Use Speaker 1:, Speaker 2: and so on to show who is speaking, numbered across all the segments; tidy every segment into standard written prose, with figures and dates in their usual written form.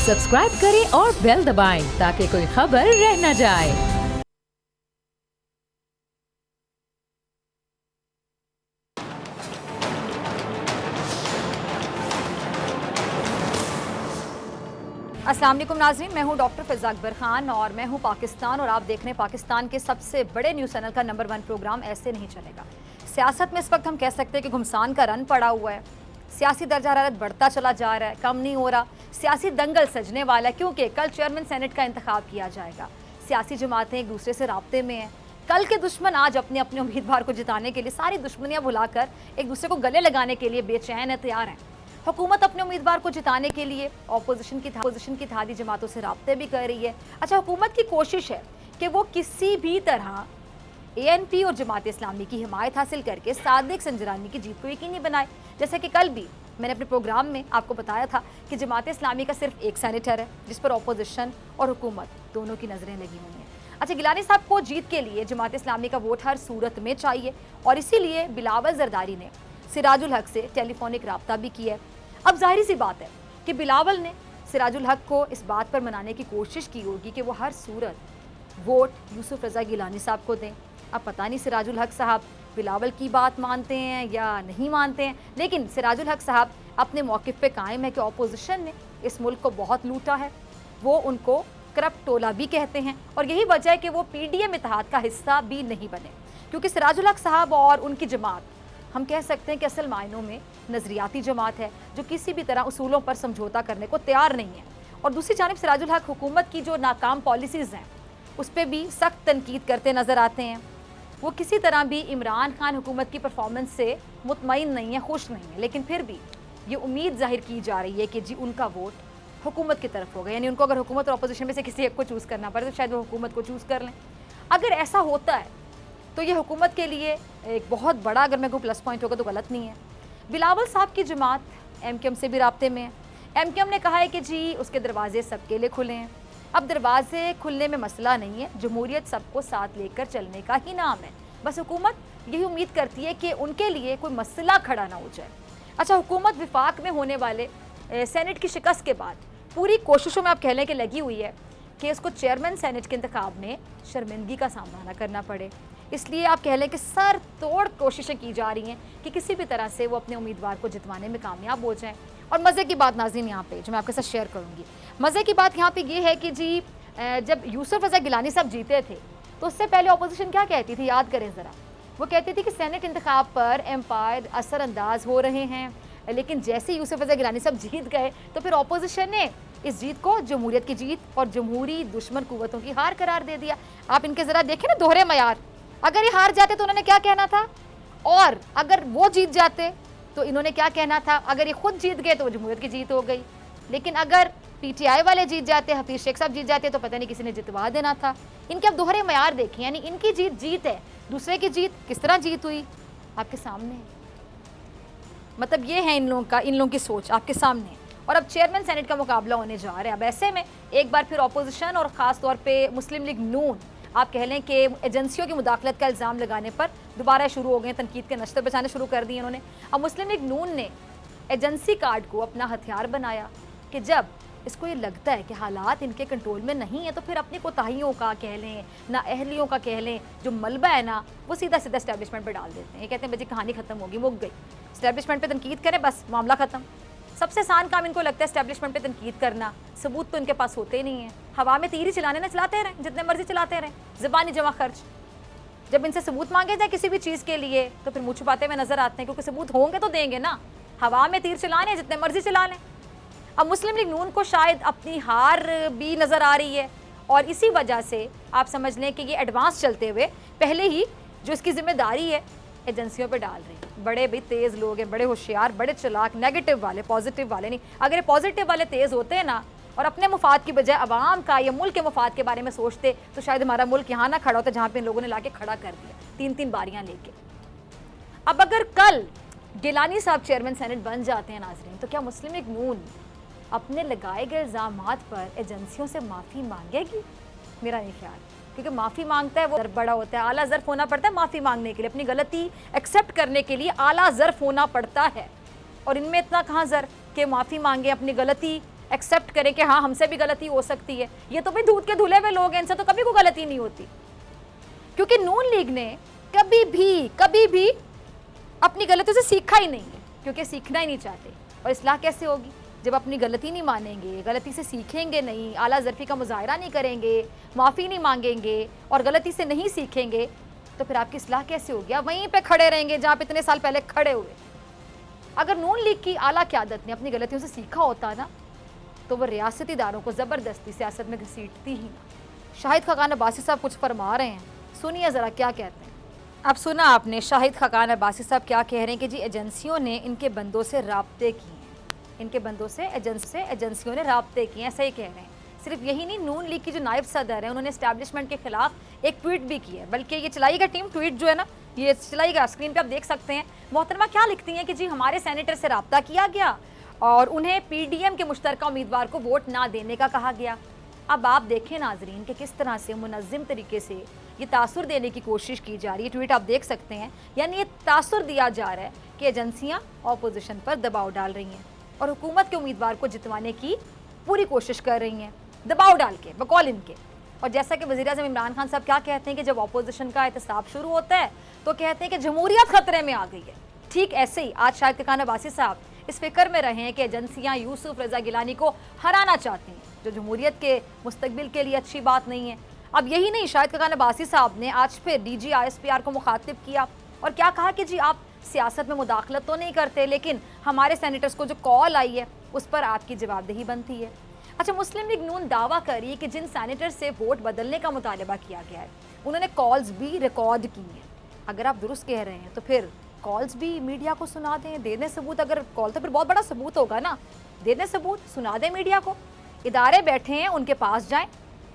Speaker 1: Subscribe करें और bell दबाएं ताकि कोई खबर रह न जाए।
Speaker 2: अस्सलाम वालेकुम नाज़रीन, मैं हूं डॉक्टर फ़िज़ा अकबर खान और मैं हूं पाकिस्तान और आप देख रहे हैं पाकिस्तान के सबसे बड़े न्यूज़ चैनल का नंबर 1 प्रोग्राम ऐसे नहीं चलेगा। सियासत में इस वक्त हम कह सकते हैं कि घुमसान का रन पड़ा हुआ है, सियासी दर्जा हरारत बढ़ता चला जा रहा है, कम नहीं हो रहा, सियासी दंगल सजने वाला है क्योंकि कल चेयरमैन सेनेट का इंतखाब किया जाएगा। सियासी जमातें एक दूसरे से राब्ते में हैं। कल के दुश्मन आज अपने अपने उम्मीदवार को जिताने के लिए सारी दुश्मनियाँ भुलाकर एक दूसरे को गले लगाने के लिए बेचैन है, तैयार हैं। हुकूमत अपने उम्मीदवार को जिताने के लिए अपोजिशन की थादी जमातों से राब्ते भी कर रही है। अच्छा, हुकूमत की कोशिश है कि वो किसी भी तरह ANP और जमात इस्लामी की हिमायत हासिल करके सादिक संजरानी की जीत को यकीनी बनाए। जैसे कि कल भी मैंने अपने प्रोग्राम में आपको बताया था कि जमात इस्लामी का सिर्फ एक सेनेटर है जिस पर अपोजिशन और हुकूमत दोनों की नज़रें लगी हुई हैं। अच्छा, गिलानी साहब को जीत के लिए जमात इस्लामी का वोट हर सूरत में चाहिए और इसीलिए बिलावल जरदारी ने सिराजुल हक से टेलीफोनिक रब्ता भी किया है। अब जाहिर सी बात है कि बिलावल ने सिराजुल हक को इस बात पर मनाने की कोशिश की होगी कि वो हर सूरत वोट यूसुफ रज़ा गिलानी साहब को दें। अब पता नहीं सिराजुल हक साहब बिलावल की बात मानते हैं या नहीं मानते हैं, लेकिन सिराजुल हक साहब अपने मौक़िफ़ पे कायम है कि अपोजिशन ने इस मुल्क को बहुत लूटा है। वो उनको करप्ट टोला भी कहते हैं और यही वजह है कि वो PDM इत्तेहाद का हिस्सा भी नहीं बने, क्योंकि सिराजुल हक साहब और उनकी जमात हम कह सकते हैं कि असल मायनों में नज़रियाती जमात है जो किसी भी तरह उसूलों पर समझौता करने को तैयार नहीं है। और दूसरी जानिब सिराजुल हक हुकूमत की जो नाकाम पॉलिसीज़ हैं उस पर भी सख्त तनकीद करते नज़र आते हैं। वो किसी तरह भी इमरान खान हुकूमत की परफॉर्मेंस से मुतमईन नहीं है, खुश नहीं है, लेकिन फिर भी ये उम्मीद जाहिर की जा रही है कि जी उनका वोट हुकूमत की तरफ होगा। यानी उनको अगर हुकूमत और अपोजिशन में से किसी एक को चूज़ करना पड़े तो शायद वो हुकूमत को चूज़ कर लें। अगर ऐसा होता है तो ये हुकूमत के लिए एक बहुत बड़ा, अगर मैं कोई प्लस पॉइंट होगा तो गलत नहीं है। बिलावल साहब की जमात MKM से भी राब्ते में है। MKM ने कहा है कि जी उसके दरवाजे सबके लिए खुले हैं। अब दरवाजे खुलने में मसला नहीं है, जमहूरियत सबको साथ लेकर चलने का ही नाम है। बस हुकूमत यही उम्मीद करती है कि उनके लिए कोई मसला खड़ा ना हो जाए। अच्छा, हुकूमत विफाक में होने वाले सेनेट की शिकस्त के बाद पूरी कोशिशों में आप कह लें कि लगी हुई है कि उसको चेयरमैन सेनेट के इंतखाब में शर्मिंदगी का सामना न करना पड़े। इसलिए आप कह लें कि सर तोड़ कोशिशें की जा रही हैं कि किसी भी तरह से वो अपने उम्मीदवार को जितवाने में कामयाब हो जाएं। और मज़े की बात नाज़रीन यहाँ पे जो मैं आपके साथ शेयर करूँगी, मज़े की बात यहाँ पे ये है कि जी जब यूसुफ रज़ा गिलानी साहब जीते थे तो उससे पहले अपोजिशन क्या कहती थी, याद करें ज़रा। वो कहती थी कि सेनेट इंतखाब पर एम्पायर असरअंदाज हो रहे हैं, लेकिन जैसे यूसुफ रज़ा गिलानी साहब जीत गए तो फिर अपोजिशन ने इस जीत को जमहूरियत की जीत और जमहूरी दुश्मन कुव्वतों की हार करार दे दिया। आप इनके ज़रा देखें ना दोहरे मयार। अगर ये हार जाते तो उन्होंने क्या कहना था, और अगर वो जीत जाते तो इन्होंने क्या कहना था। अगर ये खुद जीत गए तो वो जमहूरियत की जीत हो गई, लेकिन अगर PTI वाले जीत जाते, हफीज़ शेख साहब जीत जाते तो पता नहीं किसी ने जितवा देना था। इनके अब दोहरे मयार देखें, यानी इनकी जीत जीत है, दूसरे की जीत किस तरह जीत हुई आपके सामने है। मतलब ये है इन लोगों की सोच आपके सामने है। और अब चेयरमैन सेनेट का मुकाबला होने जा रहा है। अब ऐसे में एक बार फिर अपोजिशन और ख़ास तौर पे मुस्लिम लीग नून, आप कह लें कि एजेंसियों की मुदाखलत का इल्ज़ाम लगाने पर दोबारा शुरू हो गए, तनकीद के नश्तर बचाने शुरू कर दिए इन्होंने। अब मुस्लिम लीग नून ने एजेंसी कार्ड को अपना हथियार बनाया कि जब इसको ये लगता है कि हालात इनके कंट्रोल में नहीं है तो फिर अपनी कोताहियों का कह लें, ना अहलियों का कह लें, जो मलबा है ना वो सीधा सीधा एस्टैब्लिशमेंट पर डाल देते हैं। ये कहते हैं भाई कहानी ख़त्म होगी, मुक गई, एस्टैब्लिशमेंट पर तनकीद करें बस मामला ख़त्म। सबसे आसान काम इनको लगता है एस्टैब्लिशमेंट पे तनकीद करना। सबूत तो इनके पास होते ही नहीं है, हवा में तीर ही चलाने ना, चलाते रहें जितने मर्जी चलाते रहें, ज़बानी जमा खर्च। जब इनसे सबूत मांगे जाए किसी भी चीज़ के लिए तो फिर मुँह छुपाते हुए नजर आते हैं, क्योंकि सबूत होंगे तो देंगे ना। हवा में तीर चलाने जितने मर्जी चला लें। अब मुस्लिम लीग नून को शायद अपनी हार भी नज़र आ रही है और इसी वजह से आप समझ लें कि ये एडवांस चलते हुए पहले ही जो इसकी जिम्मेदारी है एजेंसियों पे डाल रही है। बड़े भी तेज़ लोग हैं, बड़े होशियार, बड़े चालाक, नेगेटिव वाले, पॉजिटिव वाले नहीं। अगर ये पॉजिटिव वाले तेज़ होते हैं ना और अपने मुफाद की बजाय अवाम का या मुल्क के मुफाद के बारे में सोचते तो शायद हमारा मुल्क यहाँ ना खड़ा होता जहाँ पे इन लोगों ने लाके खड़ा कर दिया 3-3 बारियाँ लेके। अब अगर कल गिलानी साहब चेयरमैन सेनेट बन जाते हैं नाजरीन, तो क्या मुस्लिम लीग नून अपने लगाए गए इल्ज़ामात पर एजेंसियों से माफ़ी मांगेगी? मेरा नहीं ख्याल, क्योंकि माफ़ी मांगता है वो बड़ा होता है, आला ज़र्फ़ होना पड़ता है माफ़ी मांगने के लिए, अपनी गलती एक्सेप्ट करने के लिए आला ज़र्फ़ होना पड़ता है। और इनमें इतना कहाँ ज़र्फ़ कि माफ़ी मांगे, अपनी गलती एक्सेप्ट करें कि हाँ हमसे भी गलती हो सकती है। ये तो भाई दूध के धुले हुए लोग हैं, इनसे तो कभी कोई गलती नहीं होती। क्योंकि नून लीग ने कभी भी अपनी गलतियों से सीखा ही नहीं है, क्योंकि सीखना ही नहीं चाहते। और इस्लाह कैसे होगी जब अपनी गलती नहीं मानेंगे, गलती से सीखेंगे नहीं, आला ज़रफ़ी का मुज़ाहरा नहीं करेंगे, माफ़ी नहीं मांगेंगे और गलती से नहीं सीखेंगे, तो फिर आपकी इस्लाह कैसे होगी? आप वहीं पे खड़े रहेंगे जहाँ पे इतने साल पहले खड़े हुए। अगर नून लीग की आला क़यादत ने अपनी गलतियों से सीखा होता ना, तो वो रियासती इदारों को ज़बरदस्ती सियासत में घसीटती ही ना। शाहिद खाकान अब्बासी साहब कुछ फरमा रहे हैं, सुनिए ज़रा क्या कहते हैं। अब सुना आपने शाहिद खाकान अब्बासी साहब क्या कह रहे हैं कि जी एजेंसियों ने इनके बंदों से राब्ते किए हैं, इनके बंदों से एजेंसियों ने राब्ते किए हैं, ऐसा ही कह रहे हैं। सिर्फ यही नहीं, नून लीग की जो नायब सदर है उन्होंने एस्टैब्लिशमेंट के खिलाफ एक ट्वीट भी की है, बल्कि ये चलाएगा टीम ट्वीट जो है ना, ये चलाएगा, स्क्रीन पे आप देख सकते हैं। मोहतरमा क्या लिखती हैं कि जी हमारे सेनेटर से राब्ता किया गया और उन्हें पीडीएम के मुश्तरका उम्मीदवार को वोट ना देने का कहा गया। अब आप देखें नाजरीन कि किस तरह से मुनज़्ज़म तरीके से ये तासुर देने की कोशिश की जा रही है। ट्वीट आप देख सकते हैं, यानी ये तासुर दिया जा रहा है कि एजेंसियां ऑपोजिशन पर दबाव डाल रही हैं और हुकूमत के उम्मीदवार को जितवाने की पूरी कोशिश कर रही हैं, दबाव डाल के, बकौल इनके। और जैसा कि वज़ीर-ए-आज़म इमरान खान साहब क्या कहते हैं कि जब ऑपोजिशन का एहतसाब शुरू होता है तो कहते हैं कि जमहूरियत खतरे में आ गई है। ठीक ऐसे ही आज शाहिद खाकान अब्बासी साहब इस फिक्र में रहे हैं कि एजेंसियां यूसुफ रज़ा गिलानी को हराना चाहती हैं, जो जमहूरियत के मुस्तकबिल के लिए अच्छी बात नहीं है। अब यही नहीं, शाहिद खाकान अब्बासी साहब ने आज फिर डीजी ISPR को मुखातिब किया और क्या कहा कि जी आप सियासत में मुदाखलत तो नहीं करते, लेकिन हमारे सेनेटर्स को जो कॉल आई है उस पर आपकी जवाबदेही बनती है। अच्छा, मुस्लिम लीग नून दावा करी है कि जिन सेनेटर से वोट बदलने का मुतालबा किया गया है उन्होंने कॉल्स भी रिकॉर्ड की हैं। अगर आप दुरुस्त कह रहे हैं तो फिर कॉल्स भी मीडिया को सुना दें, दे दें सबूत। अगर कॉल तो फिर बहुत बड़ा सबूत होगा ना, दे दें सबूत, सुना दें मीडिया को। इदारे बैठे हैं, उनके पास जाएं।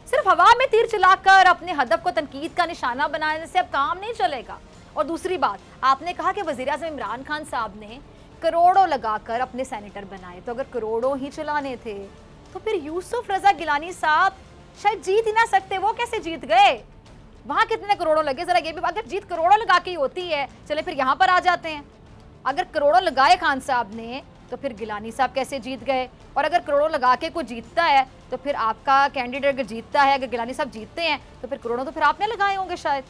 Speaker 2: सिर्फ हवा में तीर चलाकर अपने हदफ को तनकीद का निशाना बनाने से अब काम नहीं चलेगा। और दूसरी बात, आपने कहा कि वज़ीर-ए-आज़म इमरान खान साहब ने करोड़ों लगाकर अपने सेनेटर बनाए, तो अगर करोड़ों ही चलाने थे तो फिर यूसुफ रज़ा गिलानी साहब शायद जीत ही ना सकते। वो कैसे जीत गए? वहाँ कितने करोड़ों लगे जरा ये भी, अगर जीत करोड़ों लगा के ही होती है, चले फिर यहाँ पर आ जाते हैं। अगर करोड़ों लगाए खान साहब ने तो फिर गिलानी साहब कैसे जीत गए? और अगर करोड़ों लगा के कोई जीतता है तो फिर आपका कैंडिडेट अगर जीतता है, अगर गिलानी साहब जीतते हैं तो फिर करोड़ों तो फिर आपने लगाए होंगे शायद।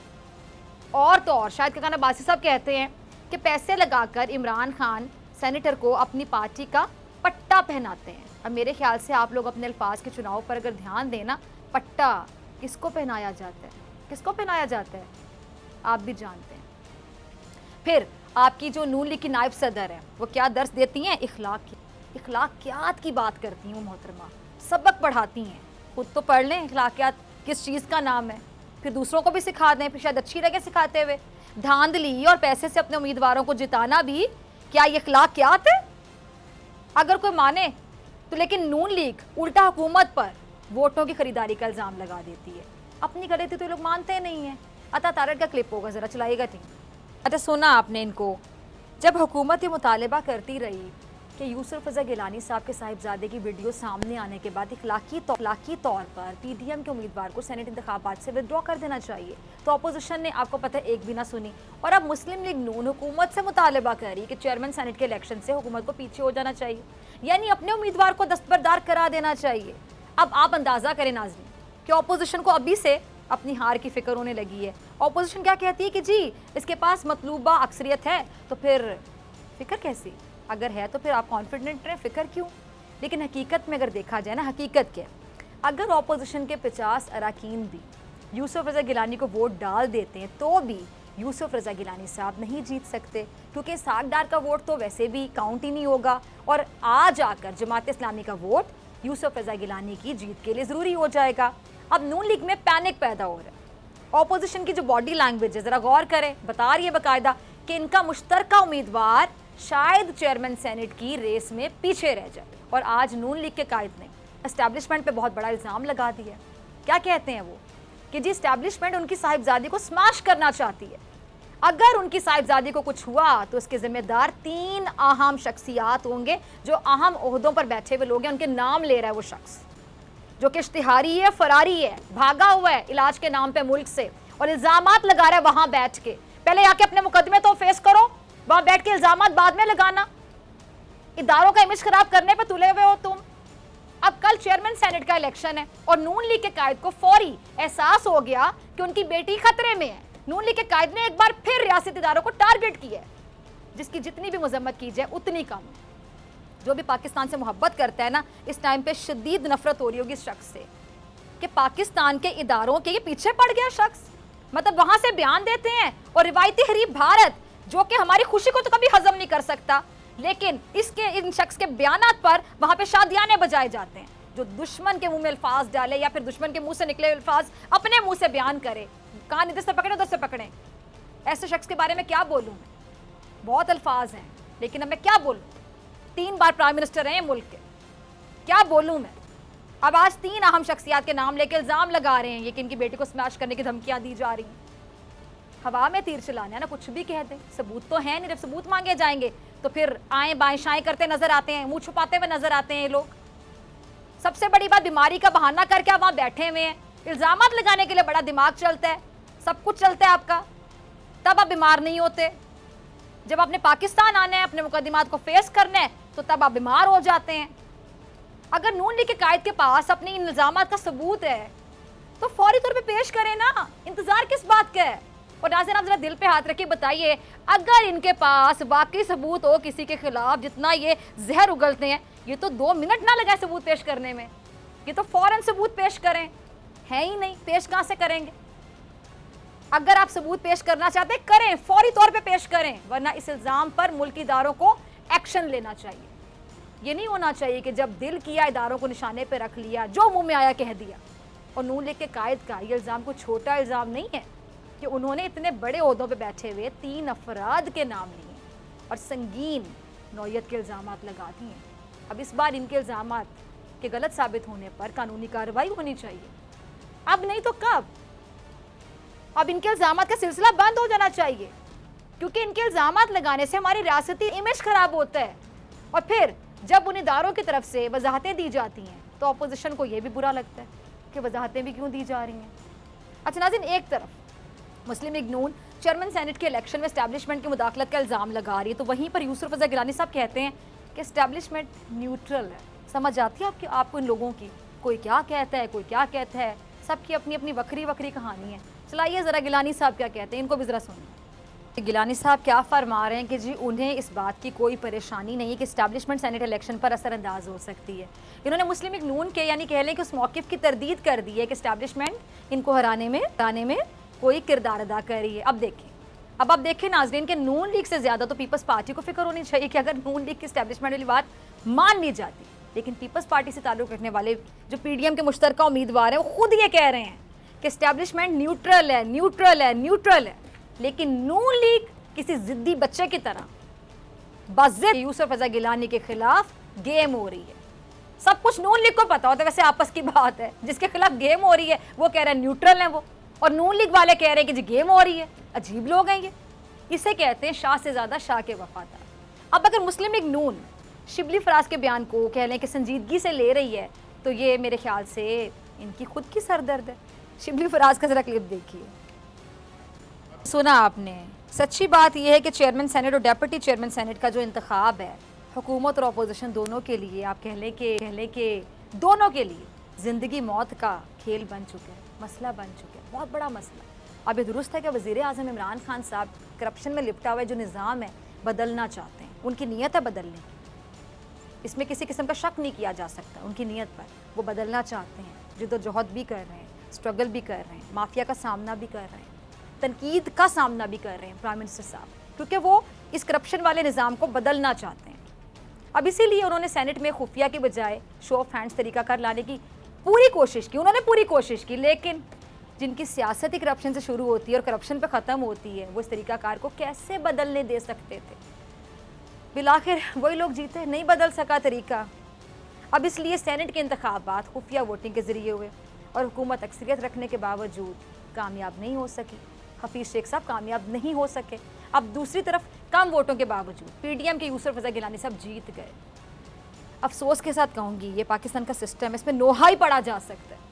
Speaker 2: और तो और शाहिद खाकान अब्बासी साहब कहते हैं कि पैसे लगाकर इमरान खान सेनेटर को अपनी पार्टी का पट्टा पहनाते हैं। अब मेरे ख्याल से आप लोग अपने अल्फाज के चुनाव पर अगर ध्यान देना, पट्टा किसको पहनाया जाता है, किसको पहनाया जाता है, आप भी जानते हैं। फिर आपकी जो नून लीग की नायब सदर है वो क्या दर्स देती हैं? इखलाकियात की बात करती हैं वो मोहतरमा, सबक पढ़ाती हैं। खुद तो पढ़ लें इखलाकियात किस चीज़ का नाम है, फिर दूसरों को भी सिखा दें, फिर शायद अच्छी लगे सिखाते हुए। धांधली और पैसे से अपने उम्मीदवारों को जिताना भी क्या ये इखलाकियात है? अगर कोई माने तो, लेकिन नून लीग उल्टा हुकूमत पर वोटों की खरीदारी का इल्ज़ाम लगा देती है। अपनी गलती तो लोग मानते नहीं हैं। अता तारड़ का क्लिप होगा, ज़रा चलाइएगा टीम। अच्छा, सुना आपने इनको, जब हुकूमत ये मुतालबा करती रही कि यूसुफ रज़ा गिलानी साहब के साहिबजादे की वीडियो सामने आने के बाद इखलाकी तौर पर पीडीएम के उम्मीदवार को सेनेट इंतखाबात से विड्रॉ कर देना चाहिए, तो अपोजिशन ने, आपको पता है, एक भी ना सुनी। और अब मुस्लिम लीग नून हुकूमत से मुतालबा करी कि चेयरमैन सेनेट के इलेक्शन से हुकूमत को पीछे हो जाना चाहिए, यानी अपने उम्मीदवार को दस्तबरदार करा देना चाहिए। अब आप अंदाज़ा करें नाज़रीन कि अपोजिशन को अभी से अपनी हार की फिक्र होने लगी है। अपोजिशन क्या कहती है कि जी इसके पास मतलूबा अक्सरियत है, तो फिर फिक्र कैसी? अगर है तो फिर आप कॉन्फिडेंट रहें, फिक्र क्यों? लेकिन हकीकत में अगर देखा जाए ना, हकीकत क्या, अगर अपोजिशन के 50 अरकान भी यूसुफ रज़ा गिलानी को वोट डाल देते हैं तो भी यूसुफ रज़ा गिलानी साहब नहीं जीत सकते, क्योंकि सागदार का वोट तो वैसे भी काउंट ही नहीं होगा और आज आकर जमात इस्लामी का वोट यूसुफ रज़ा गिलानी की जीत के लिए ज़रूरी हो जाएगा। अब नून लीग में पैनिक पैदा हो रहा है। ऑपोजिशन की जो बॉडी लैंग्वेज है, ज़रा गौर करें, बता रही है बाकायदा कि इनका मुश्तरका उम्मीदवार शायद चेयरमैन सेनेट की रेस में पीछे रह जाए। और आज नून लीग के कायद ने एस्टैब्लिशमेंट पे बहुत बड़ा इल्ज़ाम लगा दिया। क्या कहते हैं वो कि जी एस्टैब्लिशमेंट उनकी साहिबजादी को स्मैश करना चाहती है। अगर उनकी साहिबजादी को कुछ हुआ तो इसके जिम्मेदार 3 अहम शख्सियात होंगे, जो अहम ओहदों पर बैठे हुए लोग हैं। उनके नाम ले रहा है वो शख्स जो कि इश्तिहारी है, फरारी है, भागा हुआ है इलाज के नाम पे मुल्क से और इल्ज़ामात लगा रहा है वहां बैठ के। पहले आके अपने मुकदमे तो फेस करो, वहां बैठ के इल्ज़ामात बाद में लगाना। इदारों का इमेज खराब करने पे तुले हुए हो तुम। कल चेयरमैन सेनेट का इलेक्शन है और नून लीग के कायद को फौरी एहसास हो गया कि उनकी बेटी खतरे में है। नून लीग के कायद ने एक बार फिर रियासती इदारों को टारगेट किया है, जिसकी जितनी भी मजम्मत की जाए उतनी कम है। जो भी पाकिस्तान से मोहब्बत करता है ना, इस टाइम पे शदीद नफरत हो रही होगी इस शख्स से कि पाकिस्तान के इदारों के ये पीछे पड़ गया शख्स। मतलब वहां से बयान देते हैं और रिवायती हरीफ भारत जो कि हमारी खुशी को तो कभी हजम नहीं कर सकता, लेकिन इसके इन शख्स के बयानात पर वहां पे शादियाने बजाए जाते हैं। जो दुश्मन के मुंह में अल्फाज डाले या फिर दुश्मन के मुंह से निकले अल्फाज अपने मुंह से बयान करे, कान इधर से पकड़े उधर से पकड़े, ऐसे शख्स के बारे में क्या बोलूं मैं? बहुत अल्फाज हैं, लेकिन अब मैं क्या बोलूं? 3 बार प्राइम मिनिस्टर रहे मुल्क के, क्या बोलूं मैं? अब आज 3 अहम शख्सियात के नाम लेके इल्जाम लगा रहे हैं ये कि इनकी बेटी को स्मैश करने की धमकियां दी जा रही हैं। हवा में तीर चलाना है ना, कुछ भी कह दें, सबूत तो है नहीं। जब सबूत मांगे जाएंगे तो फिर आए बाएं शाएं करते नजर आते हैं, मुंह छुपाते हुए नजर आते हैं ये लोग। सबसे बड़ी बात, बीमारी का बहाना करके आप वहां बैठे हुए हैं। इल्जामात लगाने के लिए बड़ा दिमाग चलता है, सब कुछ चलता है आपका, तब आप बीमार नहीं होते। जब आपने पाकिस्तान आना है, अपने मुकदमात को फेस करना है, तो तब आप बीमार हो जाते हैं। अगर नून लीग के कायद के पास अपने इन इल्जामात का सबूत है तो फौरी तौर पे पेश करें ना, इंतजार किस बात का है? और नाज़रीन, आप जरा दिल पे हाथ रखिए, बताइए अगर इनके पास वाकई सबूत हो किसी के खिलाफ, जितना ये जहर उगलते हैं, ये तो 2 मिनट ना लगाए सबूत पेश करने में, ये तो फौरन सबूत पेश करें। है ही नहीं, पेश कहां से करेंगे? अगर आप सबूत पेश करना चाहते हैं करें, फौरी तौर पे पेश करें, वरना इस इल्जाम पर मुल्की इदारों को एक्शन लेना चाहिए। ये नहीं होना चाहिए कि जब दिल किया इदारों को निशाने पे रख लिया, जो मुंह में आया कह दिया। और नून लीग के कायद का ये इल्जाम कोई छोटा इल्जाम नहीं है कि उन्होंने इतने बड़े ओहदों पे बैठे हुए 3 अफराद के नाम लिए और संगीन नौयत के इल्जामात लगा दिए। अब इस बार इनके इल्जामात के गलत साबित होने पर कानूनी कार्रवाई होनी चाहिए, अब नहीं तो कब? अब इनके इल्जामात का सिलसिला बंद हो जाना चाहिए, क्योंकि इनके इल्जामात लगाने से हमारी रियासती इमेज खराब होता है। और फिर जब उन इदारों की तरफ से वजाहतें दी जाती हैं तो अपोजिशन को यह भी बुरा लगता है कि वजाहतें भी क्यों दी जा रही हैं। अच्छा नाज़रीन, एक तरफ मुस्लिम लीग नून चेयरमैन सेनेट के इलेक्शन में एस्टैब्लिशमेंट की मुदाखलत का इल्ज़ाम लगा रही है, तो वहीं पर यूसुफ रज़ा गिलानी साहब कहते हैं कि एस्टैब्लिशमेंट न्यूट्रल है। समझ आती है आपको इन लोगों की, कोई क्या कहता है, कोई क्या कहता है, सबकी अपनी अपनी वक्री वक्री कहानी है। चलाइए ज़रा गिलानी साहब क्या कहते हैं, इनको भी ज़रा सुनिए। गिलानी साहब क्या फरमा रहे हैं कि जी उन्हें इस बात की कोई परेशानी नहीं है कि एस्टैब्लिशमेंट सेनेट इलेक्शन पर असरअंदाज हो सकती है। इन्होंने मुस्लिम लीग नून के यानी कह लें कि उस मौक़िफ़ की तरदीद कर दी है कि एस्टैब्लिशमेंट इनको हराने में कोई किरदार अदा कर रही है। अब आप देखें नाजरीन के नून लीग से ज़्यादा तो पीपल्स पार्टी को फिक्र होनी चाहिए कि अगर नून लीग की एस्टैब्लिशमेंट वाली बात मान ली जाती, लेकिन पीपल्स पार्टी से ताल्लुक़ रखने वाले जो PDM के मुश्तरका उम्मीदवार हैं वो खुद ये कह रहे हैं कि एस्टैब्लिशमेंट न्यूट्रल है, लेकिन नून लीग किसी जिद्दी बच्चे की तरह बज़िद यूसुफ रज़ा गिलानी के खिलाफ गेम हो रही है। सब कुछ नून लीग को पता होता है, वैसे आपस की बात है, जिसके खिलाफ गेम हो रही है वो कह रहे हैं न्यूट्रल है वो, और नून लीग वाले कह रहे हैं कि जी गेम हो रही है। अजीब लोग हैं ये, इसे कहते हैं शाह से ज़्यादा शाह के वफादार। अब अगर मुस्लिम लीग नून शिबली फराज के बयान को कह लें कि संजीदगी से ले रही है, तो ये मेरे ख्याल से इनकी खुद की सरदर्द है। शिबली फराज का ज़रा क्लिप देखिए। सुना आपने, सच्ची बात यह है कि चेयरमैन सेनेट और डेप्यूटी चेयरमैन सेनेट का जो इंतखाब है हुकूमत और अपोजिशन दोनों के लिए, आप कह लें कि दोनों के लिए ज़िंदगी मौत का खेल बन चुका है, मसला बन चुका है, बहुत बड़ा मसला। अब ये दुरुस्त है कि वज़ीर आज़म इमरान खान साहब करप्शन में लिपटा हुआ जो निज़ाम है बदलना चाहते हैं, उनकी नीयत है बदलने की, इसमें किसी किस्म का शक नहीं किया जा सकता उनकी नीयत पर। वो बदलना चाहते हैं, जिद्दोजहद भी कर रहे हैं, स्ट्रगल भी कर रहे हैं, माफिया का सामना भी कर रहे हैं, तनकीद का सामना भी कर रहे हैं प्राइम मिनिस्टर साहब, क्योंकि वो इस करप्शन वाले निज़ाम को बदलना चाहते हैं। अब इसीलिए उन्होंने सेनेट में खुफिया के बजाय शो ऑफ हैंड्स तरीकाकार लाने की पूरी कोशिश की, उन्होंने पूरी कोशिश की, लेकिन जिनकी सियासत ही करप्शन से शुरू होती है और करप्शन पे ख़त्म होती है, वो इस तरीकाकार को कैसे बदलने दे सकते थे? बिलाखिर वही लोग जीते, नहीं बदल सका तरीका। अब इसलिए सेनेट के इंतखाबात खुफिया वोटिंग के ज़रिए हुए और हुकूमत अक्सरियत रखने के बावजूद कामयाब नहीं हो सकी। हफीज़ शेख साहब कामयाब नहीं हो सके। अब दूसरी तरफ कम वोटों के बावजूद PDM के यूसुफ रज़ा गिलानी साहब जीत गए। अफसोस के साथ कहूँगी, ये पाकिस्तान का सिस्टम है, इसमें नोहा ही पड़ा जा सकता है।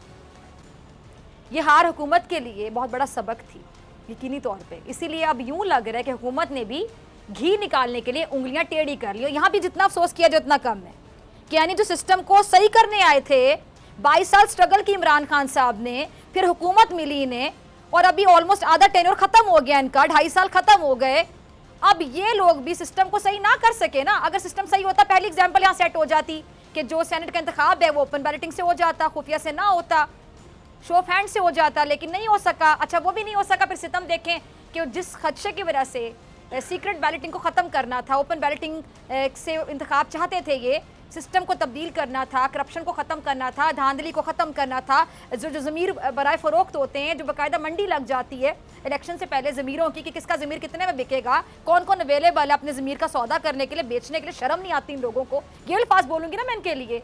Speaker 2: ये हार हुकूमत के लिए बहुत बड़ा सबक थी यकीनी तौर पे। इसीलिए अब यूँ लग रहा है कि हुकूमत ने भी घी निकालने के लिए उंगलियां टेढ़ी कर ली। यहाँ भी जितना अफसोस किया जाए उतना कम है, कि यानी जो सिस्टम को सही करने आए थे, 22 साल स्ट्रगल की इमरान खान साहब ने, फिर हुकूमत मिली इन्हें, और अभी ऑलमोस्ट आधा टेन्योर खत्म हो गया इनका, 2.5 साल खत्म हो गए। अब ये लोग भी सिस्टम को सही ना कर सके ना। अगर सिस्टम सही होता, पहली एग्जांपल यहाँ सेट हो जाती कि जो सेनेट का इंतखाब है वो ओपन बैलेटिंग से हो जाता, खुफिया से ना होता, शो ऑफ हैंड से हो जाता, लेकिन नहीं हो सका। अच्छा, वो भी नहीं हो सका, फिर सितम देखें कि जिस खदशे की वजह से सीक्रेट बैलेटिंग को ख़त्म करना था, ओपन बैलेटिंग से इंतखाब चाहते थे, ये सिस्टम को तब्दील करना था, करप्शन को ख़त्म करना था, धांधली को ख़त्म करना था, जो ज़मीर बराए फ़रोख्त होते हैं, जो बाकायदा मंडी लग जाती है इलेक्शन से पहले ज़मीरों की, कि किसका ज़मीर कितने में बिकेगा, कौन कौन अवेलेबल है अपने ज़मीर का सौदा करने के लिए, बेचने के लिए। शर्म नहीं आती इन लोगों को, ये अल्फाज बोलूँगी ना मैं इनके लिए।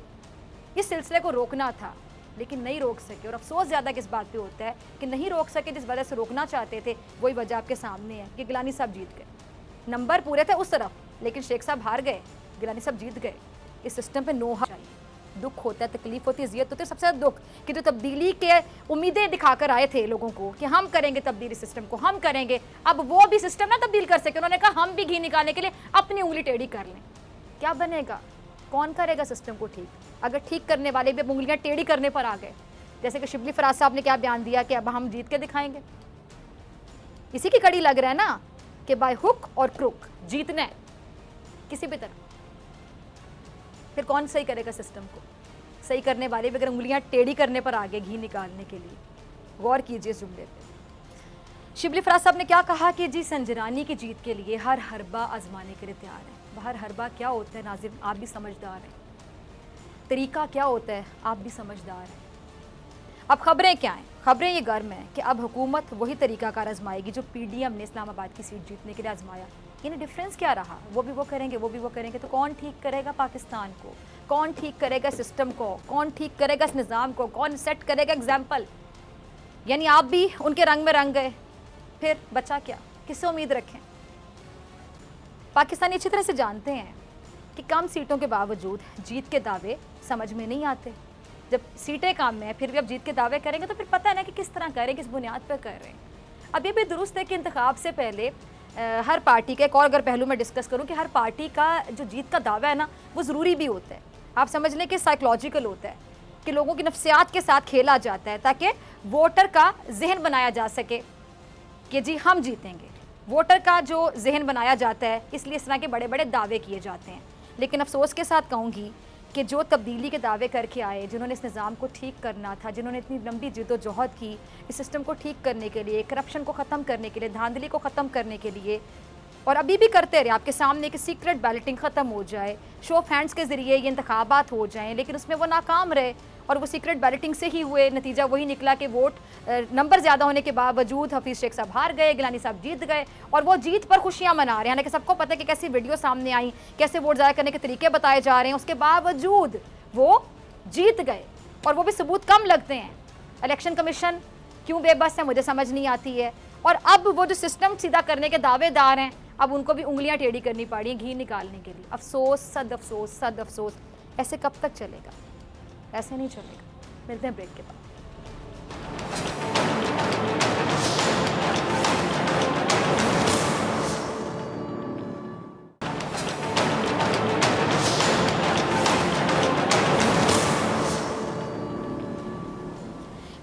Speaker 2: इस सिलसिले को रोकना था, लेकिन नहीं रोक सके, और अफसोस ज़्यादा किस बात पे होता है कि नहीं रोक सके। जिस वजह से रोकना चाहते थे वही वजह आपके सामने है कि गिलानी साहब जीत गए। नंबर पूरे थे उस तरफ, लेकिन शेख साहब हार गए, गिलानी साहब जीत गए। इस सिस्टम पे नो चाहिए। दुख होता है, तकलीफ होती है, अजियत होती है। सबसे ज़्यादा दुख कि जो तब्दीली के उम्मीदें दिखाकर आए थे लोगों को कि हम करेंगे तब्दीली, सिस्टम को हम करेंगे, अब वो भी सिस्टम ना तब्दील कर सके। उन्होंने कहा हम भी घी निकालने के लिए अपनी उंगली टेढ़ी कर लें। क्या बनेगा? कौन करेगा सिस्टम को ठीक, अगर ठीक करने वाले भी उंगलियां टेढ़ी करने पर आ गए? जैसे कि शिबली फराज साहब ने क्या बयान दिया कि अब हम जीत के दिखाएंगे। इसी की कड़ी लग रहा है ना कि बाय हुक और क्रुक जीतना है किसी भी तरह। फिर कौन सही करेगा सिस्टम को? सही करने वाले भी अगर उंगलियां टेढ़ी करने पर आ गए घी निकालने के लिए। गौर कीजिए इस जुमले पे। शिबली फराज साहब ने क्या कहा कि जी संजरानी की जीत के लिए हर हरबा आजमाने के लिए तैयार है। हर हरबा क्या होता है नाज़िम, आप भी समझदार हैं। तरीका क्या होता है, आप भी समझदार हैं। अब खबरें क्या हैं? खबरें ये गर्म हैं कि अब हुकूमत वही तरीकाकार आजमाएगी जो पीडीएम ने इस्लामाबाद की सीट जीतने के लिए आजमाया। यानी डिफरेंस क्या रहा? वो भी वो करेंगे, वो भी वो करेंगे। तो कौन ठीक करेगा पाकिस्तान को? कौन ठीक करेगा सिस्टम को? कौन ठीक करेगा इस निज़ाम को? कौन सेट करेगा एग्जाम्पल? यानी आप भी उनके रंग में रंग गए, फिर बचा क्या? किससे उम्मीद रखें? पाकिस्तानी अच्छी तरह से जानते हैं कि कम सीटों के बावजूद जीत के दावे समझ में नहीं आते। जब सीटें कम हैं फिर भी अब जीत के दावे करेंगे तो फिर पता है ना कि किस तरह करें, किस बुनियाद पर कर रहे हैं। अब ये भी दुरुस्त है कि इंतखाब से पहले हर पार्टी का एक और अगर पहलू मैं डिस्कस करूं कि हर पार्टी का जो जीत का दावा है ना वो ज़रूरी भी होता है। आप समझ लें कि साइकोलॉजिकल होता है कि लोगों की नफ्सियात के साथ खेला जाता है ताकि वोटर का जहन बनाया जा सके कि जी हम जीतेंगे। वोटर का जो जहन बनाया जाता है, इसलिए इस तरह के बड़े बड़े दावे किए जाते हैं। लेकिन अफसोस के साथ कहूँगी कि जो तब्दीली के दावे करके आए, जिन्होंने इस निज़ाम को ठीक करना था, जिन्होंने इतनी लंबी जिद्दोजहद की इस सिस्टम को ठीक करने के लिए, करप्शन को ख़त्म करने के लिए, धांधली को ख़त्म करने के लिए, और अभी भी करते रहे। आपके सामने कि सीक्रेट बैलेटिंग ख़त्म हो जाए, शो ऑफ हैंड्स के ज़रिए ये इंतखाबात हो जाएं, लेकिन उसमें वो नाकाम रहे और वो सीक्रेट बैलेटिंग से ही हुए। नतीजा वही निकला कि वोट नंबर ज़्यादा होने के बावजूद हफीज़ शेख साहब हार गए, गिलानी साहब जीत गए, और वो जीत पर खुशियाँ मना रहे हैं। हालांकि सबको पता है कि कैसी वीडियो सामने आई, कैसे वोट ज़ाया करने के तरीके बताए जा रहे हैं, उसके बावजूद वो जीत गए, और वो भी सबूत कम लगते हैं। इलेक्शन कमीशन क्यों बेबस है मुझे समझ नहीं आती है। और अब वो जो सिस्टम सीधा करने के दावेदार हैं, अब उनको भी उंगलियां टेढ़ी करनी पड़ी हैं घी निकालने के लिए। अफसोस, सद अफसोस, सद अफसोस। ऐसे कब तक चलेगा? ऐसे नहीं चलेगा। मिलते हैं ब्रेक के बाद।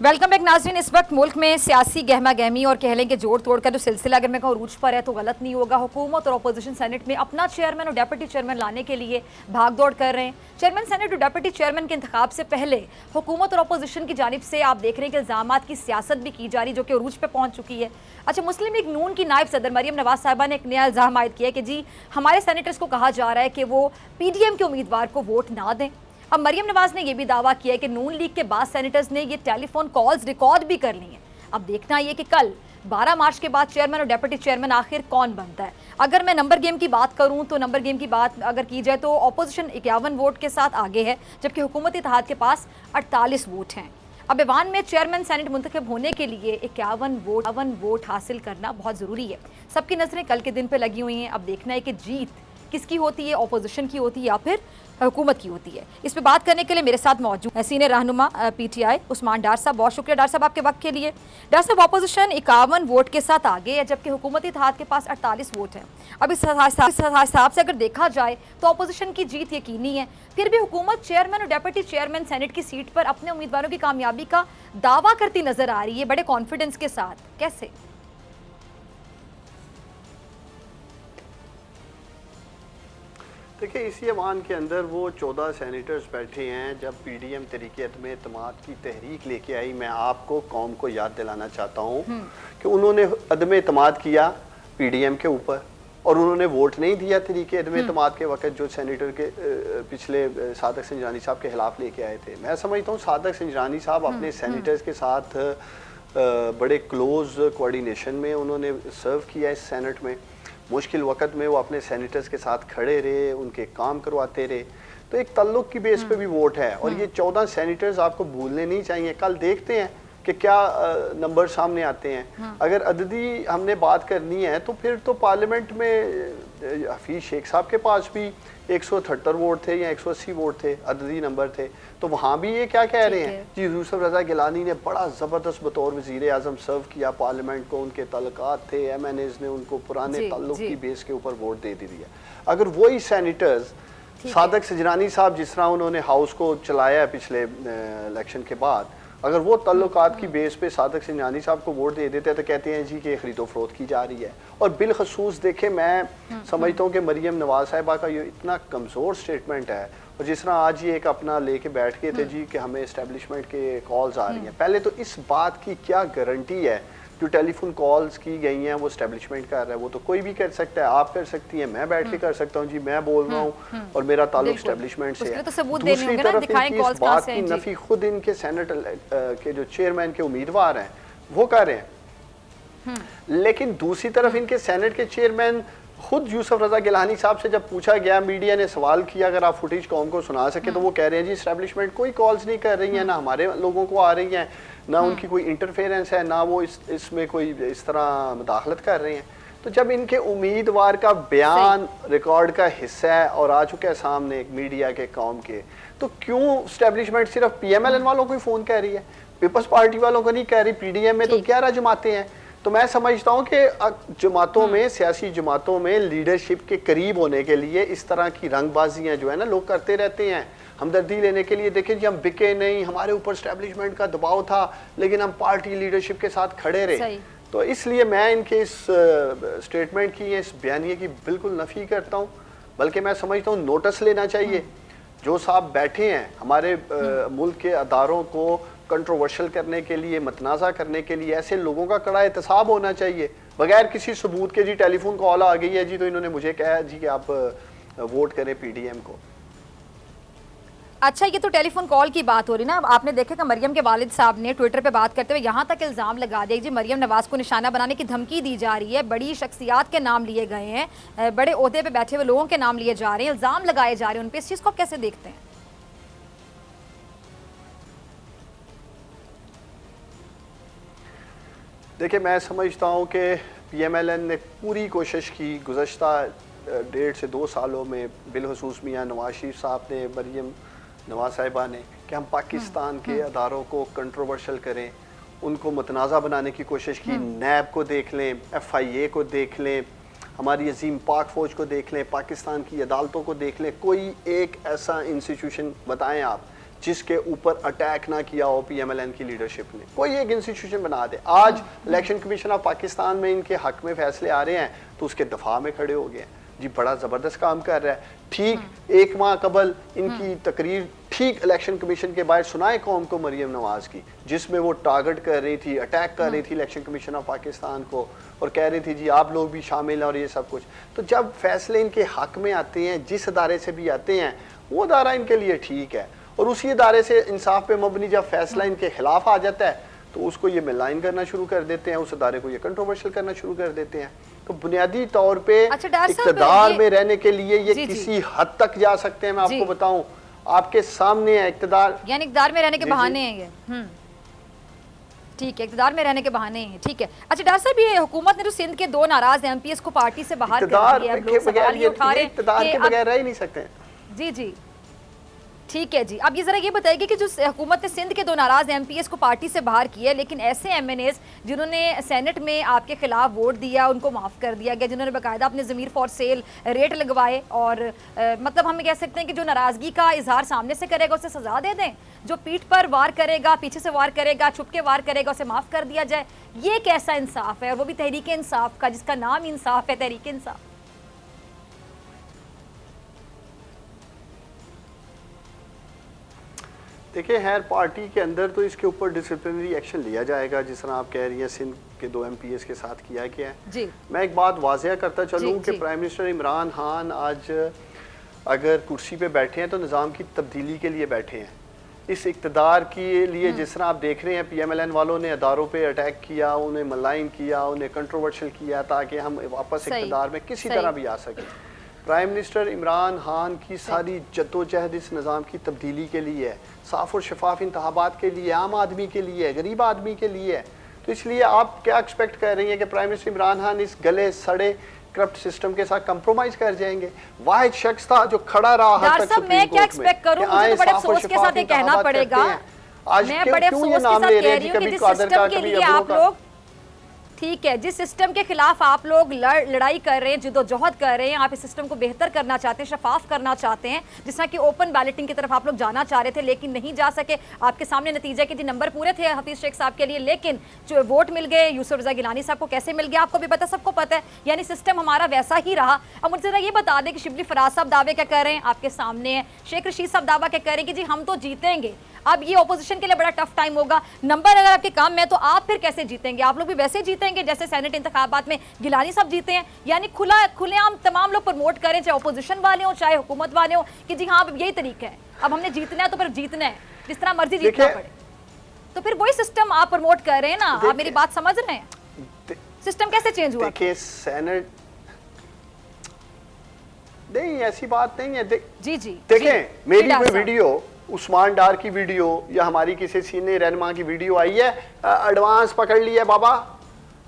Speaker 2: वेलकम बैक नाज़रीन। इस वक्त मुल्क में सियासी गहमा गहमी और कह लें कि जोड़ तोड़ का जो सिलसिला अगर मैं कहूँ अरूज पर है तो गलत नहीं होगा। हुकूमत और अपोजिशन सेनेट में अपना चेयरमैन और डेप्यूटी चेयरमैन लाने के लिए भाग दौड़ कर रहे हैं। चेयरमैन सेनेट और डेप्यूटी चेयरमैन के इंतखाब से पहले हुकूमत और अपोजिशन की जानिब से आप देख रहे हैं कि इल्ज़ामात की सियासत भी की जा रही जो कि अरूज पर पहुँच चुकी है। अच्छा, मुस्लिम लीग नून की नायब सदर मरियम नवाज साहिबा ने एक नया इल्ज़ाम आयद किया कि जी हमारे सेनेटर्स को कहा जा रहा है कि वो PDM के उम्मीदवार को वोट ना दें। अब मरियम नवाज ने यह भी दावा किया है कि नून लीग के बाद सेनेटर्स ने ये टेलीफोन कॉल्स रिकॉर्ड भी कर ली हैं। अब देखना ये कि कल 12 मार्च के बाद चेयरमैन और डेप्यूटी चेयरमैन आखिर कौन बनता है। अगर मैं नंबर गेम की बात करूं तो नंबर गेम की बात अगर की जाए तो अपोजिशन 51 वोट के साथ आगे है, जबकि हुकूमती इत्तेहाद के पास 48 वोट हैं। अब ऐवान में चेयरमैन सेनेट मुंतखब होने के लिए 51 वोट हासिल करना बहुत ज़रूरी है। सबकी नज़रें कल के दिन पर लगी हुई हैं। अब देखना है कि जीत किसकी होती है, ऑपोजिशन की होती है या फिर हुकूमत की होती है? इस पे बात करने के लिए मेरे साथ मौजूद है सीनियर रहनुमा पीटीआई उस्मान डार साहब। बहुत शुक्रिया डार साहब आपके वक्त के लिए। डार साहब, ऑपोजिशन 51 वोट के साथ आगे है जबकि हुकूमती इत्तेहाद के पास 48 वोट हैं। अब इस हिसाब से अगर देखा जाए तो ऑपोजिशन की जीत यकीनी है, फिर भी हुकूमत चेयरमैन और डेप्यूटी चेयरमैन सेनेट की सीट पर अपने उम्मीदवारों की कामयाबी का दावा करती नजर आ रही है बड़े कॉन्फिडेंस के साथ, कैसे?
Speaker 3: देखिए, इसी ऐवान के अंदर वो 14 सेनेटर्स बैठे हैं। जब पीडीएम तरीके अदम एतमाद की तहरीक लेके आई, मैं आपको कौम को याद दिलाना चाहता हूँ कि उन्होंने अदम एतमाद किया पीडीएम के ऊपर और उन्होंने वोट नहीं दिया तरीके अदम एतमाद के वक्त जो सेनेटर के पिछले सादक संजरानी साहब के खिलाफ लेके आए थे। मैं समझता हूँ सादक संजरानी साहब अपने सेनेटर्स के साथ बड़े क्लोज कोऑर्डिनेशन में उन्होंने सर्व किया इस सेनेट में। मुश्किल वक्त में वो अपने सेनेटर्स के साथ खड़े रहे, उनके काम करवाते रहे। तो एक तल्लुक की बेस पे भी वोट है और ये 14 सेनेटर्स आपको भूलने नहीं चाहिए। कल देखते हैं कि क्या नंबर सामने आते हैं। अगर अददी हमने बात करनी है तो फिर तो पार्लियामेंट में हफीज शेख साहब के पास भी 178 वोट थे या 180 वोट थे, अददी नंबर थे। तो वहाँ भी ये क्या कह रहे हैं जी, यूसुफ रजा गिलानी ने बड़ा ज़बरदस्त बतौर वज़ीर आज़म सर्व किया पार्लियामेंट को, उनके तल्लुकात थे, MNAs ने उनको पुराने ताल्लुक की बेस के ऊपर वोट दे दिया। अगर वही सेनेटर्स सादक सजरानी साहब जिस तरह उन्होंने हाउस को चलाया पिछले इलेक्शन के बाद, अगर वो तल्लुकात की बेस पे सादक सजरानी साहब को वोट दे देते हैं तो कहते हैं जी कि खरीदो फरोख्त की जा रही है। और बिलखसूस देखे, मैं समझता हूँ कि मरियम नवाज साहिबा का ये इतना कमज़ोर स्टेटमेंट है और जिस तरह आज ये एक अपना लेके बैठ गए थे जी कि हमें इस्टेब्लिशमेंट के कॉल्स आ रही हैं। पहले तो इस बात की क्या गारंटी है जो टेलीफोन कॉल्स की गई हैं वो इस्टेब्लिशमेंट कर रहा है? वो तो कोई भी कर सकता है, आप कर सकती हैं, मैं बैठ के कर सकता हूँ जी, मैं बोल रहा हूँ और मेरा ताल्लुक इस्टेब्लिशमेंट से है। दूसरी तरफ इनकी इस बात की नफी खुद इनके सेनेट के जो चेयरमैन के उम्मीदवार हैं वो कर रहे हैं। लेकिन दूसरी तरफ इनके सेनेट के चेयरमैन खुद यूसुफ रजा गिलानी साहब से जब पूछा गया, मीडिया ने सवाल किया अगर आप फुटेज कौम को सुना सके, तो वो कह रहे हैं जी इस्टेब्लिशमेंट कोई कॉल्स नहीं कर रही है, ना हमारे लोगों को आ रही हैं, ना उनकी कोई इंटरफेरेंस है, ना वो इसमें कोई इस तरह मुदाखलत कर रहे हैं। तो जब इनके उम्मीदवार का बयान रिकॉर्ड का हिस्सा है और आ चुका है सामने एक मीडिया के कौम के, तो क्यों इस्टेब्लिशमेंट सिर्फ PMLN वालों को ही फ़ोन कर रही है, पीपल्स पार्टी वालों को नहीं कह रही? PDM में तो 11 जमातें हैं। तो मैं समझता हूँ कि जमातों में, सियासी जमातों में लीडरशिप के करीब होने के लिए इस तरह की रंगबाजियाँ जो है ना लोग करते रहते हैं, हमदर्दी लेने के लिए। देखिए जी, हम बिके नहीं, हमारे ऊपर एस्टेब्लिशमेंट का दबाव था लेकिन हम पार्टी लीडरशिप के साथ खड़े रहे। तो इसलिए मैं इनके इस स्टेटमेंट की, इस बयानिए की बिल्कुल नफ़ी करता हूँ। बल्कि मैं समझता हूँ नोटिस लेना चाहिए। जो साहब बैठे हैं हमारे मुल्क के अदारों को कंट्रोवर्शियल करने के लिए, मतनाज़ा करने के लिए, ऐसे लोगों का कड़ा एहतसाब होना चाहिए। बगैर किसी सबूत के जी टेलीफोन कॉल आ गई है जी तो इन्होंने मुझे कहा जी कि आप वोट करें PDM को।
Speaker 2: अच्छा, ये तो टेलीफोन कॉल की बात हो रही ना। अब आपने देखा कि मरियम के वालिद साहब ने ट्विटर पे बात करते हुए यहाँ तक इल्ज़ाम लगा दिया जी मरियम नवाज को निशाना बनाने की धमकी दी जा रही है, बड़ी शख्सियात के नाम लिए गए हैं, बड़े ओहदे पे बैठे हुए लोगों के नाम लिए जा रहे हैं, इल्ज़ाम लगाए जा रहे हैं उन पर। इस चीज़ को आप कैसे देखते हैं?
Speaker 3: देखिए, मैं समझता हूँ कि PMLN ने पूरी कोशिश की गुज़श्ता 1.5 से 2 सालों में, बिलखसूस मियाँ नवाज शरीफ साहब ने, मरियम नवाज साहिबा ने, कि हम पाकिस्तान के अदारों को कंट्रोवर्शियल करें, उनको मतनाज़ा बनाने की कोशिश की। NAB को देख लें, FIA को देख लें, हमारी अजीम पाक फ़ौज को देख लें, पाकिस्तान की अदालतों को देख लें। कोई एक ऐसा इंस्टीट्यूशन बताएं आप जिसके ऊपर अटैक ना किया हो PMLN की लीडरशिप ने। कोई एक इंस्टीट्यूशन बना दे। आज इलेक्शन कमीशन ऑफ पाकिस्तान में इनके हक में फैसले आ रहे हैं तो उसके दफा में खड़े हो गए जी, बड़ा ज़बरदस्त काम कर रहा है। ठीक 1 माह कबल इनकी तकरीर ठीक इलेक्शन कमीशन के बाहर सुनाए कौम को मरियम नवाज की, जिसमें वो टारगेट कर रही थी, अटैक कर रही थी इलेक्शन कमीशन ऑफ पाकिस्तान को और कह रही थी जी आप लोग भी शामिल हैं और ये सब कुछ। तो जब फैसले इनके हक में आते हैं, जिस अदारे से भी आते हैं, वो अदारा इनके लिए ठीक है, और उसी अदारे से इंसाफ पे मबनी जब फैसला इनके खिलाफ आ जाता है तो उसको ये मिलाइन करना शुरू कर देते हैं, उस अदारे को ये कंट्रोवर्शियल करना शुरू कर देते हैं। तो बुनियादी तौर पे इक़्तिदार में रहने के लिए ये किसी हद तक जा सकते हैं। मैं आपको बताऊं, आपके सामने है इक़्तिदार,
Speaker 2: यानी इक़्तिदार में रहने के बहाने हैं ये। ठीक है, इक़्तिदार में रहने के बहाने हैं। ठीक है, अच्छा डॉक्टर साहब, ये हुकूमत ने जो सिंध के 2 नाराज एमपीएस को पार्टी से बाहर कर दिया है, लोग सवाल ये उठा रहे हैं
Speaker 3: इक़्तिदार
Speaker 2: कि
Speaker 3: के बगैर रह ही नहीं सकते।
Speaker 2: जी जी ठीक है जी, अब ये जरा ये बताइए कि जो हुकूमत ने सिंध के 2 नाराज एमपीएस को पार्टी से बाहर किया, लेकिन ऐसे एमएनएस जिन्होंने सेनेट में आपके खिलाफ वोट दिया उनको माफ़ कर दिया गया, जिन्होंने बाकायदा अपने ज़मीर फॉर सेल रेट लगवाए, और मतलब हम कह सकते हैं कि जो नाराज़गी का इजहार सामने से करेगा उसे सज़ा दे दें, जो पीठ पर वार करेगा, पीछे से वार करेगा, छुप के वार करेगा, उसे माफ़ कर दिया जाए। ये कैसा इंसाफ है, और वो भी तहरीक इंसाफ का, जिसका नाम इंसाफ है, तहरीक इंसाफ।
Speaker 3: देखिए, हर पार्टी के अंदर तो इसके ऊपर डिसिप्लिनरी एक्शन लिया जाएगा, जिस तरह आप कह रही हैं सिंध के 2 एमपीएस के साथ किया गया है।
Speaker 2: जी
Speaker 3: मैं एक बात वाज़ेह करता चलूँ कि
Speaker 2: जी।
Speaker 3: प्राइम मिनिस्टर इमरान खान आज अगर कुर्सी पे बैठे हैं तो निज़ाम की तब्दीली के लिए बैठे हैं। इस इक़्तिदार के लिए जिस तरह आप देख रहे हैं PMLN वालों ने अदारों पे अटैक किया, उन्हें मलाइन किया, उन्हें कंट्रोवर्शियल किया ताकि हम वापस इक़्तिदार में किसी तरह भी आ सकें। प्राइम मिनिस्टर इमरान खान की सारी जद्दोजहद इस निज़ाम की तब्दीली के लिए है, साफ़ और शफाफ इंतखाबात के लिए, आम आदमी के लिए है, गरीब आदमी के लिए है। तो इसलिए आप क्या एक्सपेक्ट कर रही हैं कि प्राइम मिनिस्टर इमरान खान इस गले सड़े करप्ट सिस्टम के साथ कंप्रोमाइज कर जाएंगे? वाहिद शख्स था जो खड़ा रहा हर तक सुप्रीम
Speaker 2: मैं क्या
Speaker 3: कोर्ट में।
Speaker 2: एक्सपेक्ट करूं, मुझे तो बड़े अफसोस के साथ ये कहना पड़ेगा,
Speaker 3: आज
Speaker 2: मैं बड़े अफसोस के साथ कह रही हूं कि जिस सिस्टम के लिए आप लोग, ठीक है, जिस सिस्टम के खिलाफ आप लोग लड़ाई कर रहे हैं, जिद्दोजहद कर रहे हैं, आप इस सिस्टम को बेहतर करना चाहते हैं, शफाफ करना चाहते हैं, जिस तरह की ओपन बैलेटिंग की तरफ आप लोग जाना चाह रहे थे लेकिन नहीं जा सके। आपके सामने नतीजा कि जी नंबर पूरे थे हफीज शेख साहब के लिए, लेकिन जो वोट मिल गए यूसुफ रजा गिलानी साहब को, कैसे मिल गया आपको भी पता, सबको पता है, यानी सिस्टम हमारा वैसा ही रहा। अब मुझे जरा ये बता दें कि शिबली फराज साहब दावे क्या कर रहे हैं, आपके सामने है, शेख रशीद साहब दावा क्या कर रहे हैं कि जी हम तो जीतेंगे। अब ये ऑपोजिशन के लिए बड़ा टफ टाइम होगा, नंबर अगर आपके काम में है तो आप फिर कैसे जीतेंगे? आप लोग भी वैसे जीतेंगे जैसे सेनेट इंतखाबात में गिलानी साहब जीते हैं, यानी खुलेआम तमाम लोग प्रमोट करें, चाहे ऑपोजिशन वाले हो चाहे हुकूमत वाले हो, कि जी हाँ अब यही तरीका है, अब हमने जीतना है तो फिर जीतना है, जिस तरह मर्जी जीतना पड़े। तो फिर वही सिस्टम आप प्रमोट कर रहे हैं ना, आप मेरी बात समझ रहे हैं? सिस्टम कैसे चेंज हुआ?
Speaker 3: देखिए सेनेट, नहीं ऐसी बात नहीं है।
Speaker 2: जी जी
Speaker 3: देखें, मेरी कोई वीडियो, उस्मान डार की वीडियो या हमारी किसी सीनियर रहनुमा की वीडियो आई है, एडवांस पकड़ लिया बाबा,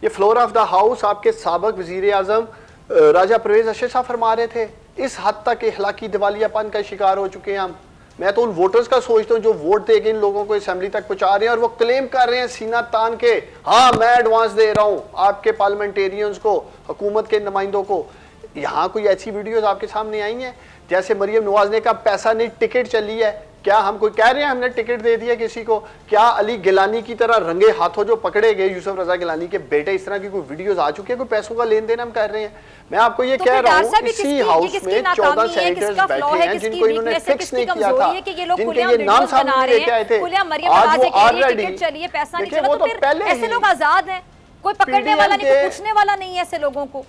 Speaker 3: ये फ्लोर ऑफ द हाउस आपके साबिक वजीर आजम राजा परवेज अशरफ साहब फरमा रहे थे, इस हद तक इखलाकी दिवालियापन का शिकार हो चुके हैं हम। मैं तो उन वोटर्स का सोचता हूँ जो वोट दे के इन लोगों को असेंबली तक पहुंचा रहे हैं और वो क्लेम कर रहे हैं सीना तान के, हाँ मैं एडवांस दे रहा हूँ आपके पार्लियामेंटेरियंस को, हुकूमत के नुमाइंदों को। यहाँ कोई ऐसी वीडियोज आपके सामने आई हैं जैसे मरियम नवाज ने कहा पैसा नहीं टिकट चली है? क्या हम कोई कह रहे हैं हमने टिकट दे दिया किसी को? क्या अली गिलानी की तरह रंगे हाथों जो पकड़े गए यूसुफ रजा गिलानी के बेटे, इस तरह की कोई वीडियोस आ चुकी है? कोई पैसों का लेन देन हम कर रहे हैं? मैं आपको ये कह रहा हूँ, इसी हाउस में 14 सेनेटर्स बैठे हैं जिनको इन्होंने फिक्स नहीं किया था, जिनके ये नाम सामने लेके आए थे, आज वो ऑलरेडी, देखिए वो तो पहले
Speaker 2: ऐसे लोग आजाद हैं, कोई पकड़ने वाला नहीं, कोई पूछने वाला नहीं है ऐसे लोगों को।